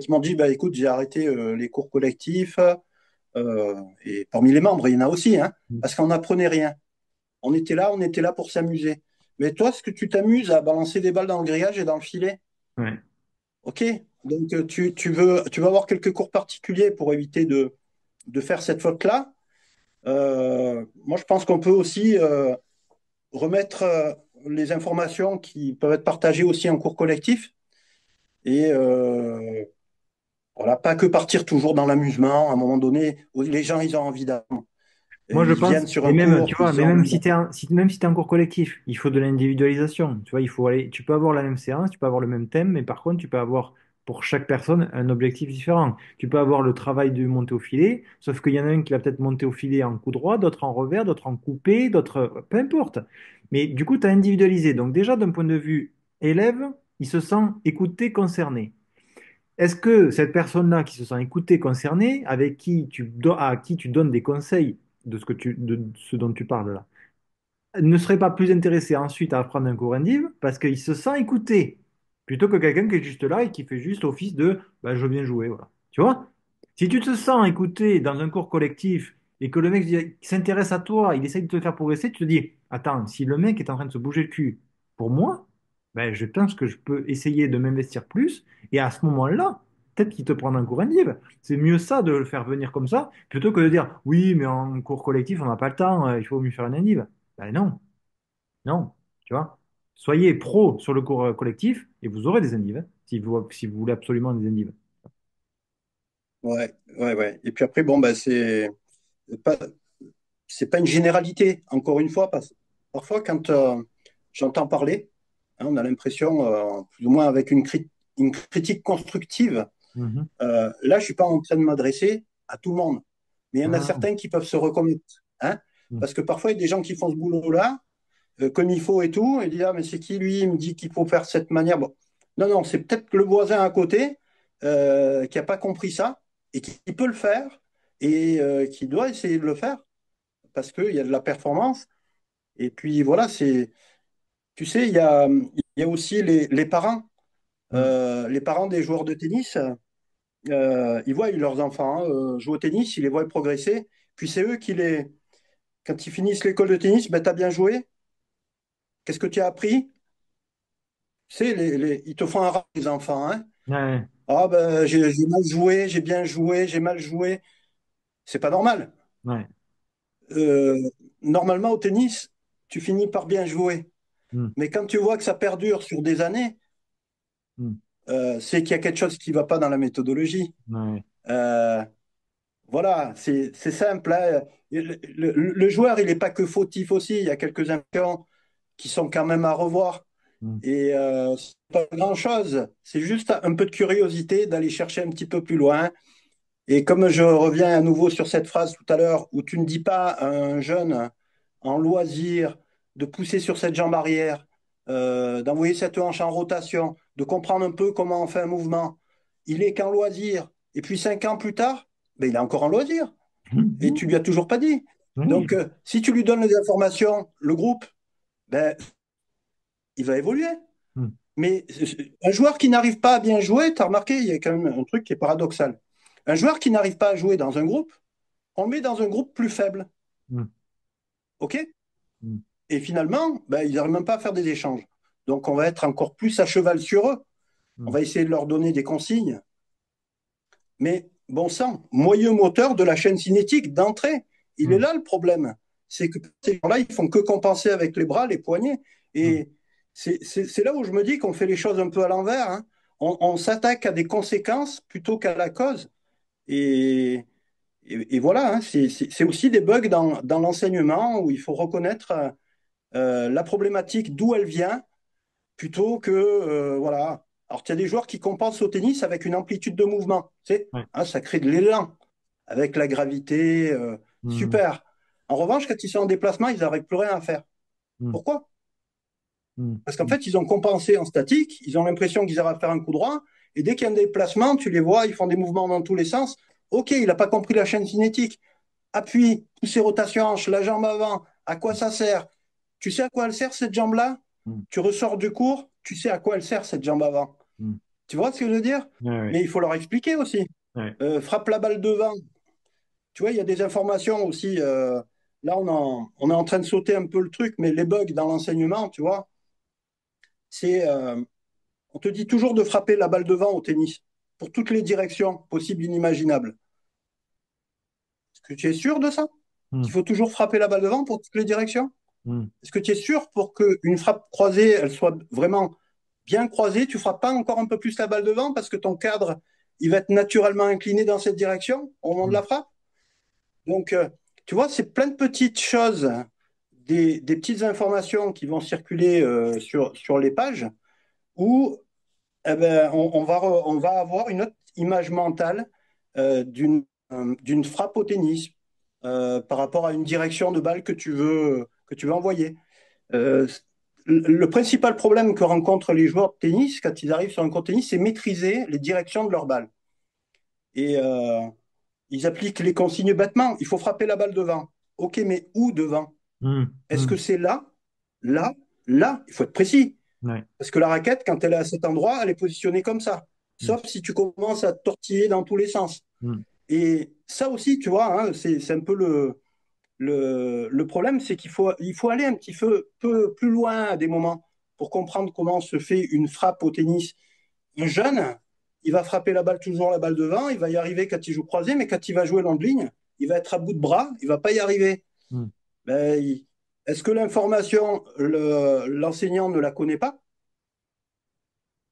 m'ont dit, bah, écoute, j'ai arrêté les cours collectifs, et parmi les membres, il y en a aussi, hein, Mm, parce qu'on n'apprenait rien. On était là pour s'amuser. Mais toi, est-ce que tu t'amuses à balancer des balles dans le grillage et dans le filet? ouais. OK. Donc, tu veux avoir quelques cours particuliers pour éviter de faire cette faute-là. Moi, je pense qu'on peut aussi remettre les informations qui peuvent être partagées aussi en cours collectif. Et voilà, pas que partir toujours dans l'amusement. À un moment donné, où les gens, ils ont envie d'apprendre. Moi, je Ils pense, viennent sur et un même, cours, tu vois, ils mais ont même envie si d'apprendre. même si t'es en cours collectif, il faut de l'individualisation. Tu vois, il faut aller, tu peux avoir la même séance, tu peux avoir le même thème, mais par contre, tu peux avoir pour chaque personne un objectif différent. Tu peux avoir le travail de monter au filet, sauf qu'il y en a un qui va peut-être monter au filet en coup droit, d'autres en revers, d'autres en coupé, d'autres, peu importe. Mais du coup, tu as individualisé. Donc déjà, d'un point de vue élève, il se sent écouté, concerné. Est-ce que cette personne-là qui se sent écoutée, concernée, à qui tu donnes des conseils de ce dont tu parles là, ne serait pas plus intéressé ensuite à apprendre un cours indiv parce qu'il se sent écouté, plutôt que quelqu'un qui est juste là et qui fait juste office de bah, je viens jouer, voilà. Tu vois? Si tu te sens écouté dans un cours collectif et que le mec s'intéresse à toi, il essaye de te faire progresser, tu te dis, attends, si le mec est en train de se bouger le cul pour moi, ben, je pense que je peux essayer de m'investir plus et à ce moment-là, peut-être qu'il te prend un cours indiv. C'est mieux ça de le faire venir comme ça plutôt que de dire, oui, mais en cours collectif, on n'a pas le temps, il faut mieux faire un indiv. Ben non, non, tu vois. Soyez pro sur le cours collectif et vous aurez des endives, hein, si vous voulez absolument des endives. Ouais, ouais, ouais. Et puis après, bon, bah, pas, c'est pas une généralité, encore une fois, parce que parfois, quand j'entends parler, hein, on a l'impression, plus ou moins avec une critique constructive, Mhm. là, je suis pas en train de m'adresser à tout le monde. Mais il y en a Ah, certains qui peuvent se reconnaître, hein, mm, parce que parfois, il y a des gens qui font ce boulot-là, comme il faut et tout, et disent, ah, mais c'est qui lui, il me dit qu'il faut faire de cette manière. Bon. Non, non, c'est peut-être le voisin à côté qui n'a pas compris ça et qui peut le faire et qui doit essayer de le faire parce qu'il y a de la performance. Et puis voilà, tu sais, il y a aussi les parents. mm. Les parents des joueurs de tennis, ils voient leurs enfants jouer au tennis, ils les voient progresser. Puis c'est eux quand ils finissent l'école de tennis, ben, tu as bien joué. Qu'est-ce que tu as appris? Tu sais, ils te font un rap, les enfants, hein. Ouais, Ah ben, j'ai mal joué, j'ai bien joué, j'ai mal joué. C'est pas normal. ouais, Euh, Normalement, au tennis, tu finis par bien jouer. mm, Mais quand tu vois que ça perdure sur des années, mm, c'est qu'il y a quelque chose qui ne va pas dans la méthodologie. ouais, Euh, Voilà, c'est simple, hein. Le joueur, il n'est pas que fautif aussi. Il y a quelques infractions qui sont quand même à revoir. Mm. Et c'est pas grand-chose. C'est juste un peu de curiosité d'aller chercher un petit peu plus loin. Et comme je reviens à nouveau sur cette phrase tout à l'heure, où tu ne dis pas à un jeune en loisir de pousser sur cette jambe arrière, d'envoyer cette hanche en rotation, de comprendre un peu comment on fait un mouvement, il est qu'en loisir. Et puis 5 ans plus tard, ben, il est encore en loisir. Et tu lui as toujours pas dit. Oui. Donc, si tu lui donnes les informations, le groupe, ben, il va évoluer. Mm. Mais un joueur qui n'arrive pas à bien jouer, tu as remarqué, il y a quand même un truc qui est paradoxal. Un joueur qui n'arrive pas à jouer dans un groupe, on le met dans un groupe plus faible. Mm. OK? Mm. Et finalement, ben, ils n'arrivent même pas à faire des échanges. Donc, on va être encore plus à cheval sur eux. On Mm. va essayer de leur donner des consignes. Mais bon sang, moyeu moteur de la chaîne cinétique d'entrée, il est Mm. là le problème. C'est que ces gens-là, ils font que compenser avec les bras, les poignets. Mm. Et c'est là où je me dis qu'on fait les choses un peu à l'envers, hein. On s'attaque à des conséquences plutôt qu'à la cause. Et, et voilà, hein, c'est aussi des bugs dans l'enseignement où il faut reconnaître la problématique d'où elle vient plutôt que, voilà. Alors, tu as des joueurs qui compensent au tennis avec une amplitude de mouvement. Tu sais, Ouais. hein, ça crée de l'élan avec la gravité. Mm. Super. En revanche, quand ils sont en déplacement, ils n'arrivent plus rien à faire. Mm. Pourquoi? Mm. Parce qu'en Mm. fait, ils ont compensé en statique, ils ont l'impression qu'ils arrivent à faire un coup droit, et dès qu'il y a un déplacement, tu les vois, ils font des mouvements dans tous les sens. Ok, il n'a pas compris la chaîne cinétique. Appui, poussée, rotation hanche, la jambe avant, à quoi ça sert? Tu sais à quoi elle sert cette jambe-là? Mm. Tu ressors du cours, tu sais à quoi elle sert cette jambe avant. Mm. Tu vois ce que je veux dire? Ouais, Mais ouais. il faut leur expliquer aussi. Ouais. Frappe la balle devant. Tu vois, il y a des informations aussi. Là, on est en train de sauter un peu le truc, mais les bugs dans l'enseignement, tu vois, c'est on te dit toujours de frapper la balle devant au tennis, pour toutes les directions possibles, inimaginables. Est-ce que tu es sûr de ça? Mm. Qu'il faut toujours frapper la balle devant pour toutes les directions? Mm. Est-ce que tu es sûr pour qu'une frappe croisée, elle soit vraiment bien croisée, tu frappes pas encore un peu plus la balle devant parce que ton cadre, il va être naturellement incliné dans cette direction au moment de Mm. la frappe? Donc, tu vois, c'est plein de petites choses, des petites informations qui vont circuler sur les pages où eh ben, on va avoir une autre image mentale d'une frappe au tennis par rapport à une direction de balle que tu veux envoyer. Euh, le principal problème que rencontrent les joueurs de tennis quand ils arrivent sur un court de tennis, c'est maîtriser les directions de leur balle. Et ils appliquent les consignes bêtement. Il faut frapper la balle devant. Ok, mais où devant? Mm. Est-ce que Mm. c'est là, là, là? Il faut être précis. Ouais. Parce que la raquette, quand elle est à cet endroit, elle est positionnée comme ça. Mm. Sauf si tu commences à tortiller dans tous les sens. Mm. Et ça aussi, tu vois, hein, c'est un peu le problème, c'est il faut aller un petit peu plus loin à des moments pour comprendre comment se fait une frappe au tennis. Un jeune, il va frapper la balle toujours la balle devant, il va y arriver quand il joue croisé, mais quand il va jouer long de ligne, il va être à bout de bras, il va pas y arriver. Mm. Ben, est-ce que l'information, l'enseignant ne la connaît pas?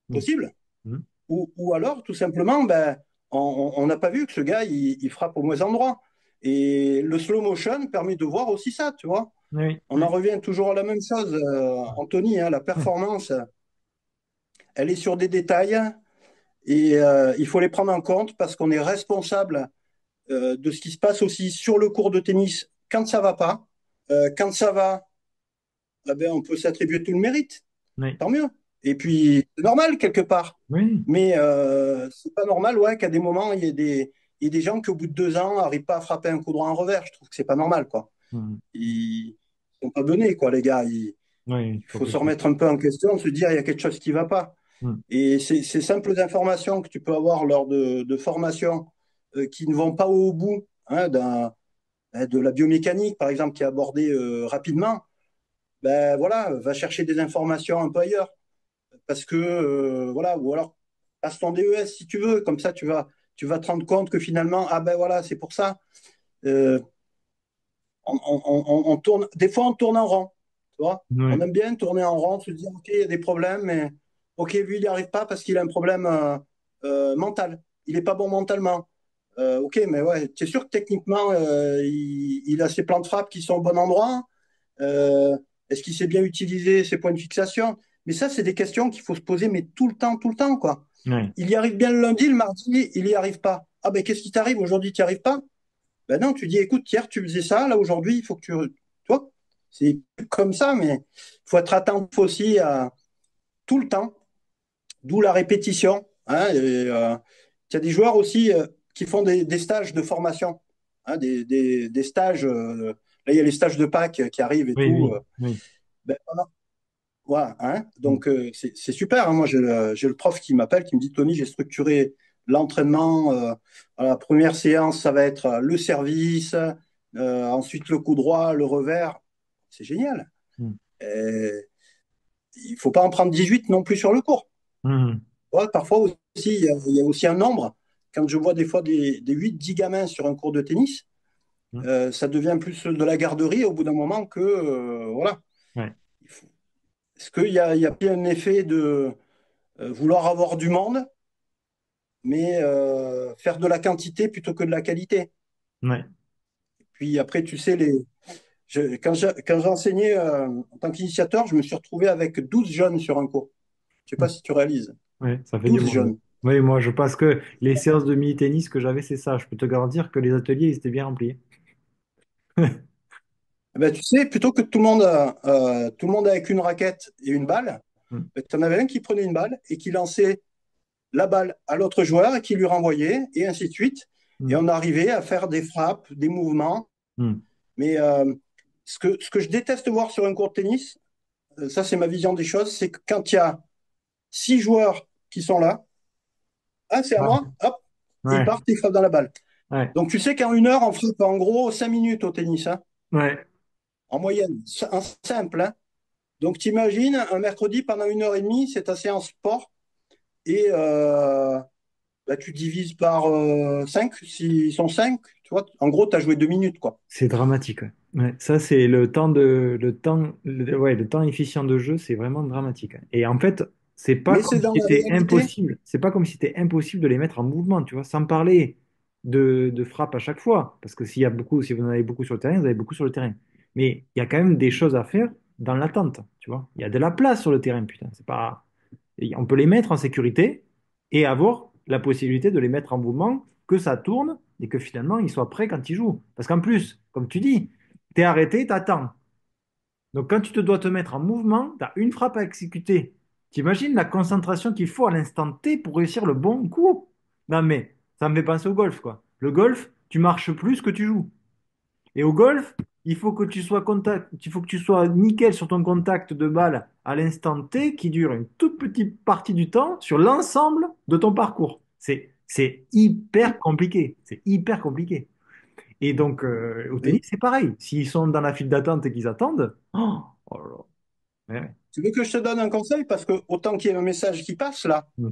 Mm. Possible. Mm. Ou alors, tout simplement, ben, on n'a pas vu que ce gars, il frappe au mauvais endroit. Et le slow motion permet de voir aussi ça, tu vois. Oui. On en Oui. revient toujours à la même chose, Anthony, hein, la Mm. performance, elle est sur des détails et il faut les prendre en compte parce qu'on est responsable de ce qui se passe aussi sur le court de tennis quand ça va pas. Quand ça va, eh ben, on peut s'attribuer tout le mérite, Oui. tant mieux. Et puis, c'est normal quelque part. Oui. Mais c'est pas normal, ouais, qu'à des moments, il y ait des gens qui, au bout de 2 ans, n'arrivent pas à frapper un coup droit en revers. Je trouve que c'est pas normal, quoi. Mm. Ils sont pas donnés, quoi, les gars. Oui. Il Faut faut que se ça. remettre un peu en question, se dire, il y a quelque chose qui va pas. Mm. Et ces simples informations que tu peux avoir lors de formations qui ne vont pas au bout hein, de la biomécanique, par exemple, qui est abordée rapidement, ben voilà, va chercher des informations un peu ailleurs. Parce que, voilà, ou alors passe ton DES si tu veux, comme ça tu vas te rendre compte que finalement, ah ben voilà, c'est pour ça. Euh, on tourne, des fois on tourne en rond, tu vois. On Oui. aime bien tourner en rond, se dire, ok, il y a des problèmes, mais ok, lui, il n'y arrive pas parce qu'il a un problème mental. Il n'est pas bon mentalement. Ok, mais ouais, tu es sûr que techniquement, il a ses plans de frappe qui sont au bon endroit? Euh, Est-ce qu'il sait bien utiliser ses points de fixation? Mais ça, c'est des questions qu'il faut se poser, mais tout le temps, quoi. Ouais, Il y arrive bien le lundi, le mardi, il y arrive pas. Ah ben, qu'est-ce qui t'arrive aujourd'hui, tu n'y arrives pas? Ben non, tu dis, écoute, hier, tu faisais ça, là, aujourd'hui, il faut que tu... Tu vois, c'est comme ça, mais il faut être attentif aussi à tout le temps, d'où la répétition. Hein, il y a des joueurs aussi qui font des stages de formation, hein, des stages. Là, il y a les stages de Pâques qui arrivent et oui, tout. oui, oui. Ben, voilà, hein. Mm. Donc, c'est super, hein. Moi, j'ai le prof qui m'appelle, qui me dit, Tony, j'ai structuré l'entraînement. À la première séance, ça va être le service, ensuite le coup droit, le revers. C'est génial. Mm. Et il faut pas en prendre 18 non plus sur le cours. Mm. Ouais, parfois aussi, il y a aussi un nombre. Quand je vois des fois des 8-10 gamins sur un cours de tennis, Mm. ça devient plus de la garderie au bout d'un moment que, voilà. Ouais, Est-ce qu'il y a pas un effet de vouloir avoir du monde, mais faire de la quantité plutôt que de la qualité? ouais. Puis après, tu sais, quand j'enseignais en tant qu'initiateur, je me suis retrouvé avec 12 jeunes sur un cours. Je sais Mm. pas si tu réalises. Ouais, ça fait du 12 monde. jeunes. Oui, moi, je pense que les séances de mini-tennis que j'avais, c'est ça. Je peux te garantir que les ateliers, ils étaient bien remplis. Eh ben, tu sais, plutôt que tout le monde avec une raquette et une balle, Mm. tu en avais un qui prenait une balle et qui lançait la balle à l'autre joueur et qui lui renvoyait, et ainsi de suite. Et Mm. on arrivait à faire des frappes, des mouvements. Mm. Mais ce que je déteste voir sur un court de tennis, ça c'est ma vision des choses, c'est que quand il y a 6 joueurs qui sont là, ah c'est à moi, hop, ils Ouais, partent, ils frappent dans la balle. ouais, Donc tu sais qu'en 1 heure, on frappe en gros 5 minutes au tennis, hein, ouais. en moyenne, en simple. Hein. Donc t'imagines, un mercredi pendant 1 heure et demie, c'est ta séance sport, et bah, tu divises par 5, s'ils sont 5, tu vois, en gros, tu as joué 2 minutes, quoi. C'est dramatique. Ouais. Ouais, ça, c'est le temps efficient de jeu, c'est vraiment dramatique. Et en fait, c'est pas Mais comme c'est si dans la c'était réalité. impossible. C'est pas comme si c'était impossible de les mettre en mouvement, tu vois, sans parler de frappe à chaque fois. Parce que si vous en avez beaucoup sur le terrain, vous avez beaucoup sur le terrain. Mais il y a quand même des choses à faire dans l'attente, tu vois. Il y a de la place sur le terrain, putain. C'est pas, et on peut les mettre en sécurité et avoir la possibilité de les mettre en mouvement, que ça tourne et que finalement ils soient prêts quand ils jouent. Parce qu'en plus, comme tu dis, t'es arrêté, t'attends. Donc quand tu te dois te mettre en mouvement, t'as une frappe à exécuter. T'imagines la concentration qu'il faut à l'instant T pour réussir le bon coup? Non mais ça me fait penser au golf, quoi. Le golf, tu marches plus que tu joues. Et au golf, il faut que tu sois nickel sur ton contact de balle à l'instant T qui dure une toute petite partie du temps sur l'ensemble de ton parcours. C'est hyper compliqué. C'est hyper compliqué. Et donc, au tennis, Mais c'est pareil. S'ils sont dans la file d'attente et qu'ils attendent, oh là là. Ouais, ouais. tu veux que je te donne un conseil? Parce que autant qu'il y ait un message qui passe là, Mm.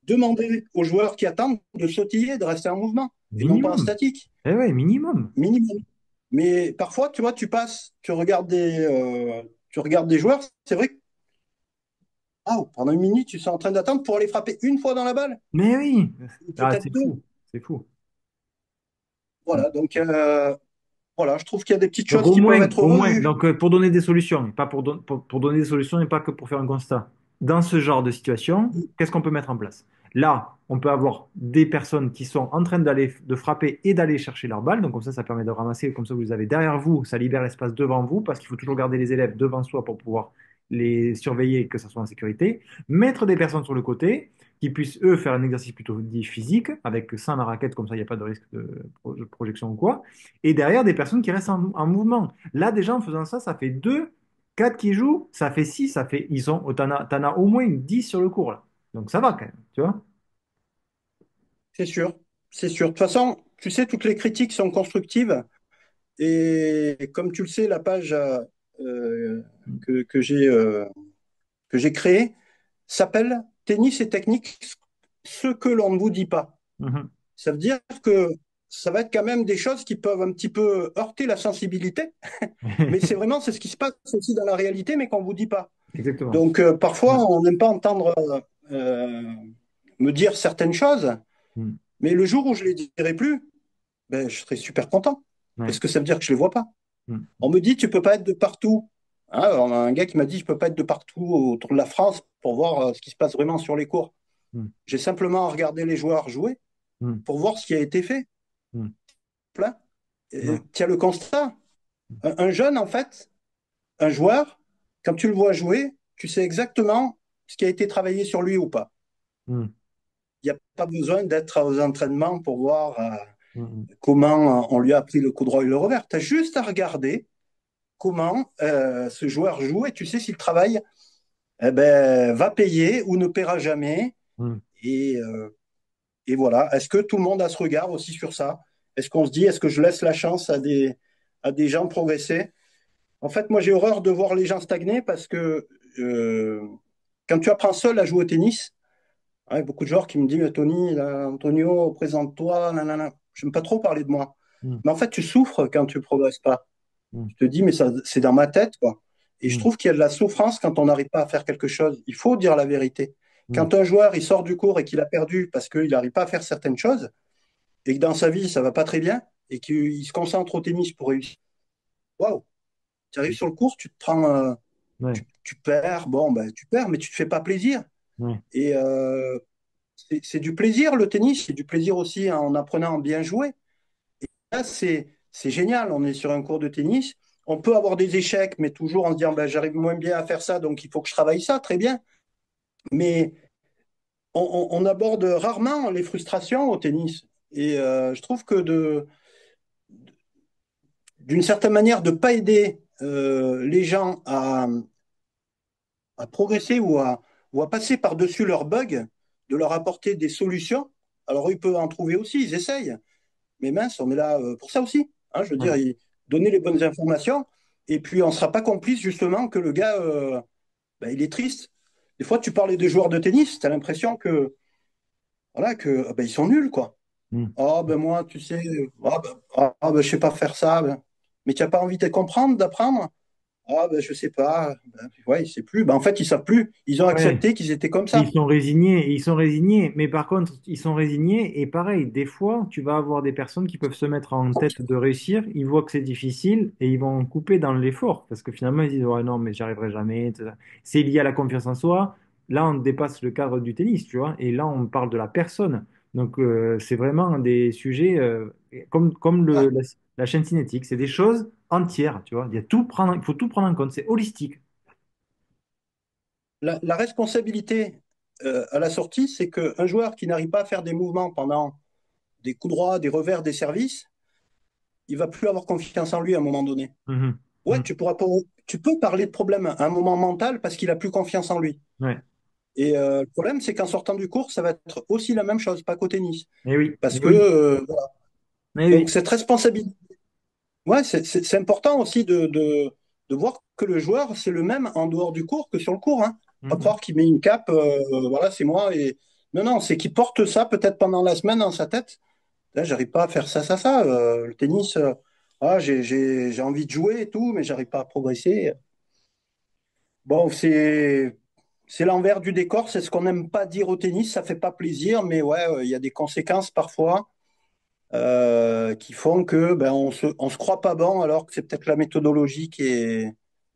demandez aux joueurs qui attendent de sautiller, de rester en mouvement, et non pas en Minimum. statique, Eh ouais, minimum. minimum. Mais parfois, tu vois, tu passes, tu regardes des joueurs, c'est vrai que ah, pendant 1 minute, tu es en train d'attendre pour aller frapper une fois dans la balle, Mais oui. ou Ah, peut-être c'est deux. fou. C'est fou. Voilà, donc voilà, je trouve qu'il y a des petites Donc choses qui peuvent être au moins, revues. donc pour donner des solutions, pas pour donner des solutions et pas que pour faire un constat. Dans ce genre de situation, qu'est-ce qu'on peut mettre en place? Là, on peut avoir des personnes qui sont en train de frapper et d'aller chercher leur balle. Donc comme ça permet de ramasser, comme ça vous les avez derrière vous, ça libère l'espace devant vous parce qu'il faut toujours garder les élèves devant soi pour pouvoir les surveiller et que ça soit en sécurité. Mettre des personnes sur le côté qui puissent eux faire un exercice plutôt dit physique avec sans la raquette, comme ça il n'y a pas de risque de projection ou quoi et derrière des personnes qui restent en mouvement. Là, déjà, en faisant ça, ça fait 2, 4 qui jouent, ça fait 6, t'en as au moins une 10 sur le cours, là. Donc ça va quand même, tu vois? C'est sûr, c'est sûr. De toute façon, tu sais, toutes les critiques sont constructives. Et comme tu le sais, la page euh, que, que j'ai euh, que j'ai créée s'appelle Tennis et technique, ce que l'on ne vous dit pas. Mhm. Ça veut dire que ça va être quand même des choses qui peuvent un petit peu heurter la sensibilité, mais c'est ce qui se passe aussi dans la réalité, mais qu'on ne vous dit pas. Exactement. Donc parfois, on n'aime pas entendre me dire certaines choses. Mais le jour où je les dirai plus, ben, je serai super content. Ouais. Parce que ça veut dire que je les vois pas. Mm. On me dit, tu peux pas être de partout. Hein, alors, on a un gars qui m'a dit, je peux pas être de partout autour de la France pour voir ce qui se passe vraiment sur les cours. Mm. J'ai simplement regardé les joueurs jouer Mm. pour voir ce qui a été fait. Mm. Plein. Ouais. Tu as le constat. Un jeune, en fait, un joueur, quand tu le vois jouer, tu sais exactement ce qui a été travaillé sur lui ou pas. Mm. Il n'y a pas besoin d'être aux entraînements pour voir Mm. comment on lui a appris le coup droit et le revers. Tu as juste à regarder comment ce joueur joue et tu sais si le travail eh ben, va payer ou ne paiera jamais. Mm. Et, euh, et voilà. Est-ce que tout le monde a ce regard aussi sur ça? Est-ce qu'on se dit, est-ce que je laisse la chance à des gens progresser? En fait, moi, j'ai horreur de voir les gens stagner parce que euh, quand tu apprends seul à jouer au tennis, hein, beaucoup de joueurs qui me disent, Tony, là, Antonio, présente-toi, nanana. J'aime pas trop parler de moi. Mm. Mais en fait, tu souffres quand tu progresses pas. Mm. Tu te dis, mais ça, c'est dans ma tête, quoi. Et je Mm. trouve qu'il y a de la souffrance quand on n'arrive pas à faire quelque chose. Il faut dire la vérité. Mm. Quand un joueur, il sort du cours et qu'il a perdu parce qu'il n'arrive pas à faire certaines choses, et que dans sa vie, ça va pas très bien, et qu'il se concentre au tennis pour réussir, waouh, tu arrives sur le cours, tu te prends, Ouais. tu perds, bon, ben, tu perds, mais tu te fais pas plaisir. Ouais. Et c'est du plaisir, le tennis, c'est du plaisir aussi en apprenant à bien jouer. Là, c'est génial. On est sur un cours de tennis. On peut avoir des échecs, mais toujours en se disant, ben, j'arrive moins bien à faire ça, donc il faut que je travaille ça, très bien. Mais on aborde rarement les frustrations au tennis. Et je trouve que d'une certaine manière, de ne pas aider les gens à progresser ou à passer par-dessus leurs bugs, de leur apporter des solutions. Alors, eux, ils peuvent en trouver aussi, ils essayent. Mais mince, on est là pour ça aussi. Hein, je veux dire, Ouais. donner les bonnes informations. Et puis, on ne sera pas complice, justement, que le gars, ben, il est triste. Des fois, tu parlais de joueurs de tennis, tu as l'impression que, voilà, que, ben, ils sont nuls, quoi. Mm. Ah, ben moi, tu sais, ben, je sais pas faire ça. Ben. Mais tu n'as pas envie de comprendre, d'apprendre? Ah, ben, je sais pas. Ben, ouais, ils ne savent plus. Ben, en fait, ils savent plus. Ils ont Ouais. accepté qu'ils étaient comme Ils ça. sont résignés, ils sont résignés, mais par contre, ils sont résignés et pareil, des fois, tu vas avoir des personnes qui peuvent se mettre en tête de réussir, ils voient que c'est difficile et ils vont couper dans l'effort parce que finalement, ils disent, ouais, non, mais j'y arriverai jamais, tout ça. C'est lié à la confiance en soi. Là, on dépasse le cadre du tennis, tu vois, et là, on parle de la personne. Donc, c'est vraiment des sujets comme Ah, la chaîne cinétique, c'est des choses entières, tu vois. Il faut tout prendre en compte, c'est holistique. la responsabilité à la sortie, c'est qu'un joueur qui n'arrive pas à faire des mouvements pendant des coups droits, des revers, des services, il va plus avoir confiance en lui à un moment donné. Mhm. Ouais, Mhm. tu peux parler de problème à un moment mental parce qu'il a plus confiance en lui. Ouais. Et le problème, c'est qu'en sortant du cours, ça va être aussi la même chose, pas qu'au tennis. Eh oui, Parce eh que, oui, voilà. eh Donc, oui. cette responsabilité, ouais, c'est important aussi de voir que le joueur, c'est le même en dehors du cours que sur le cours. Hein. Pas Mhm. croire qu'il met une cape, voilà, c'est moi. Et... Non, non, c'est qu'il porte ça peut-être pendant la semaine dans sa tête. Là, j'arrive pas à faire ça, ça, ça. Le tennis, j'ai envie de jouer et tout, mais j'arrive pas à progresser. Bon, c'est l'envers du décor, c'est ce qu'on n'aime pas dire au tennis, ça fait pas plaisir, mais ouais, il y a des conséquences parfois qui font que ben, on se croit pas bon alors que c'est peut-être la méthodologie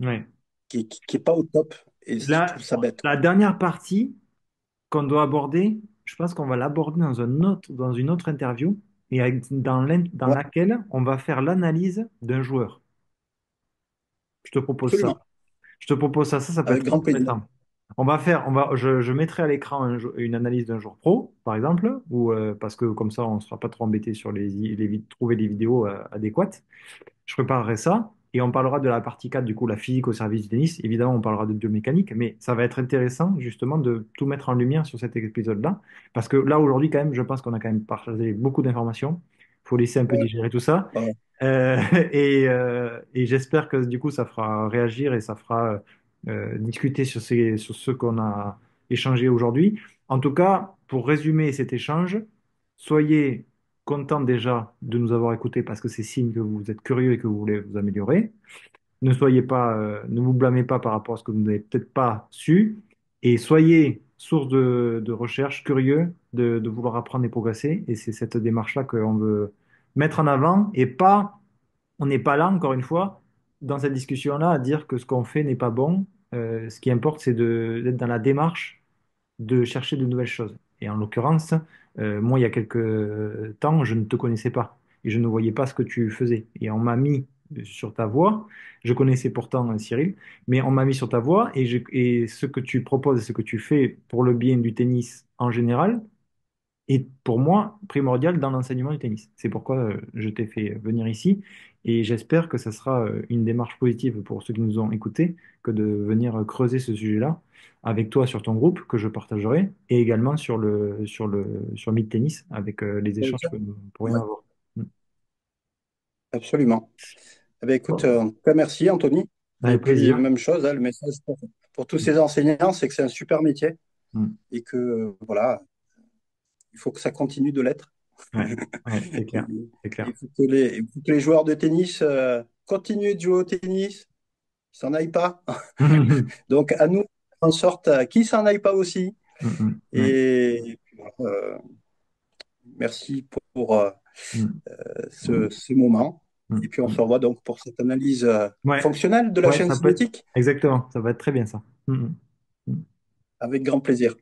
Ouais. qui est pas au top. Et je La, trouve ça bête, la quoi. dernière partie qu'on doit aborder, je pense qu'on va l'aborder dans une autre interview dans Ouais, laquelle on va faire l'analyse d'un joueur. Je te propose ça. absolument, Je te propose ça. Ça peut avec être grand plaisir. intéressant. Je mettrai à l'écran une analyse d'un joueur pro, par exemple, ou parce que comme ça, on ne sera pas trop embêté sur trouver les vidéos adéquates. Je préparerai ça et on parlera de la partie 4 du coup, la physique au service du tennis. Évidemment, on parlera de biomécanique, mais ça va être intéressant justement de tout mettre en lumière sur cet épisode-là. Parce que là, aujourd'hui, quand même, je pense qu'on a quand même partagé beaucoup d'informations. Il faut laisser un peu Ouais, digérer tout ça. ouais. Euh, et j'espère que du coup, ça fera réagir et ça fera discuter sur ce qu'on a échangé aujourd'hui. En tout cas, pour résumer cet échange, soyez contents déjà de nous avoir écoutés parce que c'est signe que vous êtes curieux et que vous voulez vous améliorer. Ne vous blâmez pas par rapport à ce que vous n'avez peut-être pas su et soyez source de recherche, curieux, de vouloir apprendre et progresser. Et c'est cette démarche-là qu'on veut mettre en avant et pas, on n'est pas là, encore une fois, dans cette discussion-là, à dire que ce qu'on fait n'est pas bon. Ce qui importe, c'est d'être dans la démarche de chercher de nouvelles choses. Et en l'occurrence, moi, il y a quelques temps, je ne te connaissais pas et je ne voyais pas ce que tu faisais. Et on m'a mis sur ta voie. Je connaissais pourtant Cyril, mais on m'a mis sur ta voie et ce que tu proposes, ce que tu fais pour le bien du tennis en général, est pour moi primordial dans l'enseignement du tennis. C'est pourquoi je t'ai fait venir ici et j'espère que ça sera une démarche positive pour ceux qui nous ont écoutés que de venir creuser ce sujet-là avec toi sur ton groupe que je partagerai et également sur Meet Tennis avec les échanges que nous pourrions Ouais, avoir. Mm. absolument. Eh bien, écoute, Bon, en tout cas, merci Anthony. Et avec puis, plaisir. même chose, hein, le message pour tous ces enseignants, c'est que c'est un super métier Mm. et que, voilà, il faut que ça continue de l'être. Ouais, ouais, c'est Et clair, c'est clair. il il faut que les joueurs de tennis continuent de jouer au tennis, ils s'en aillent pas. Donc, à nous, en sorte qu'ils s'en aillent pas aussi. Mm, ouais, Et puis, voilà, merci pour mm, ce moment. Et mm, puis, on se mm. revoit donc pour cette analyse Ouais, fonctionnelle de la ouais, chaîne ça peut être cinétique exactement, ça va être très bien ça. Mm, mm. avec grand plaisir.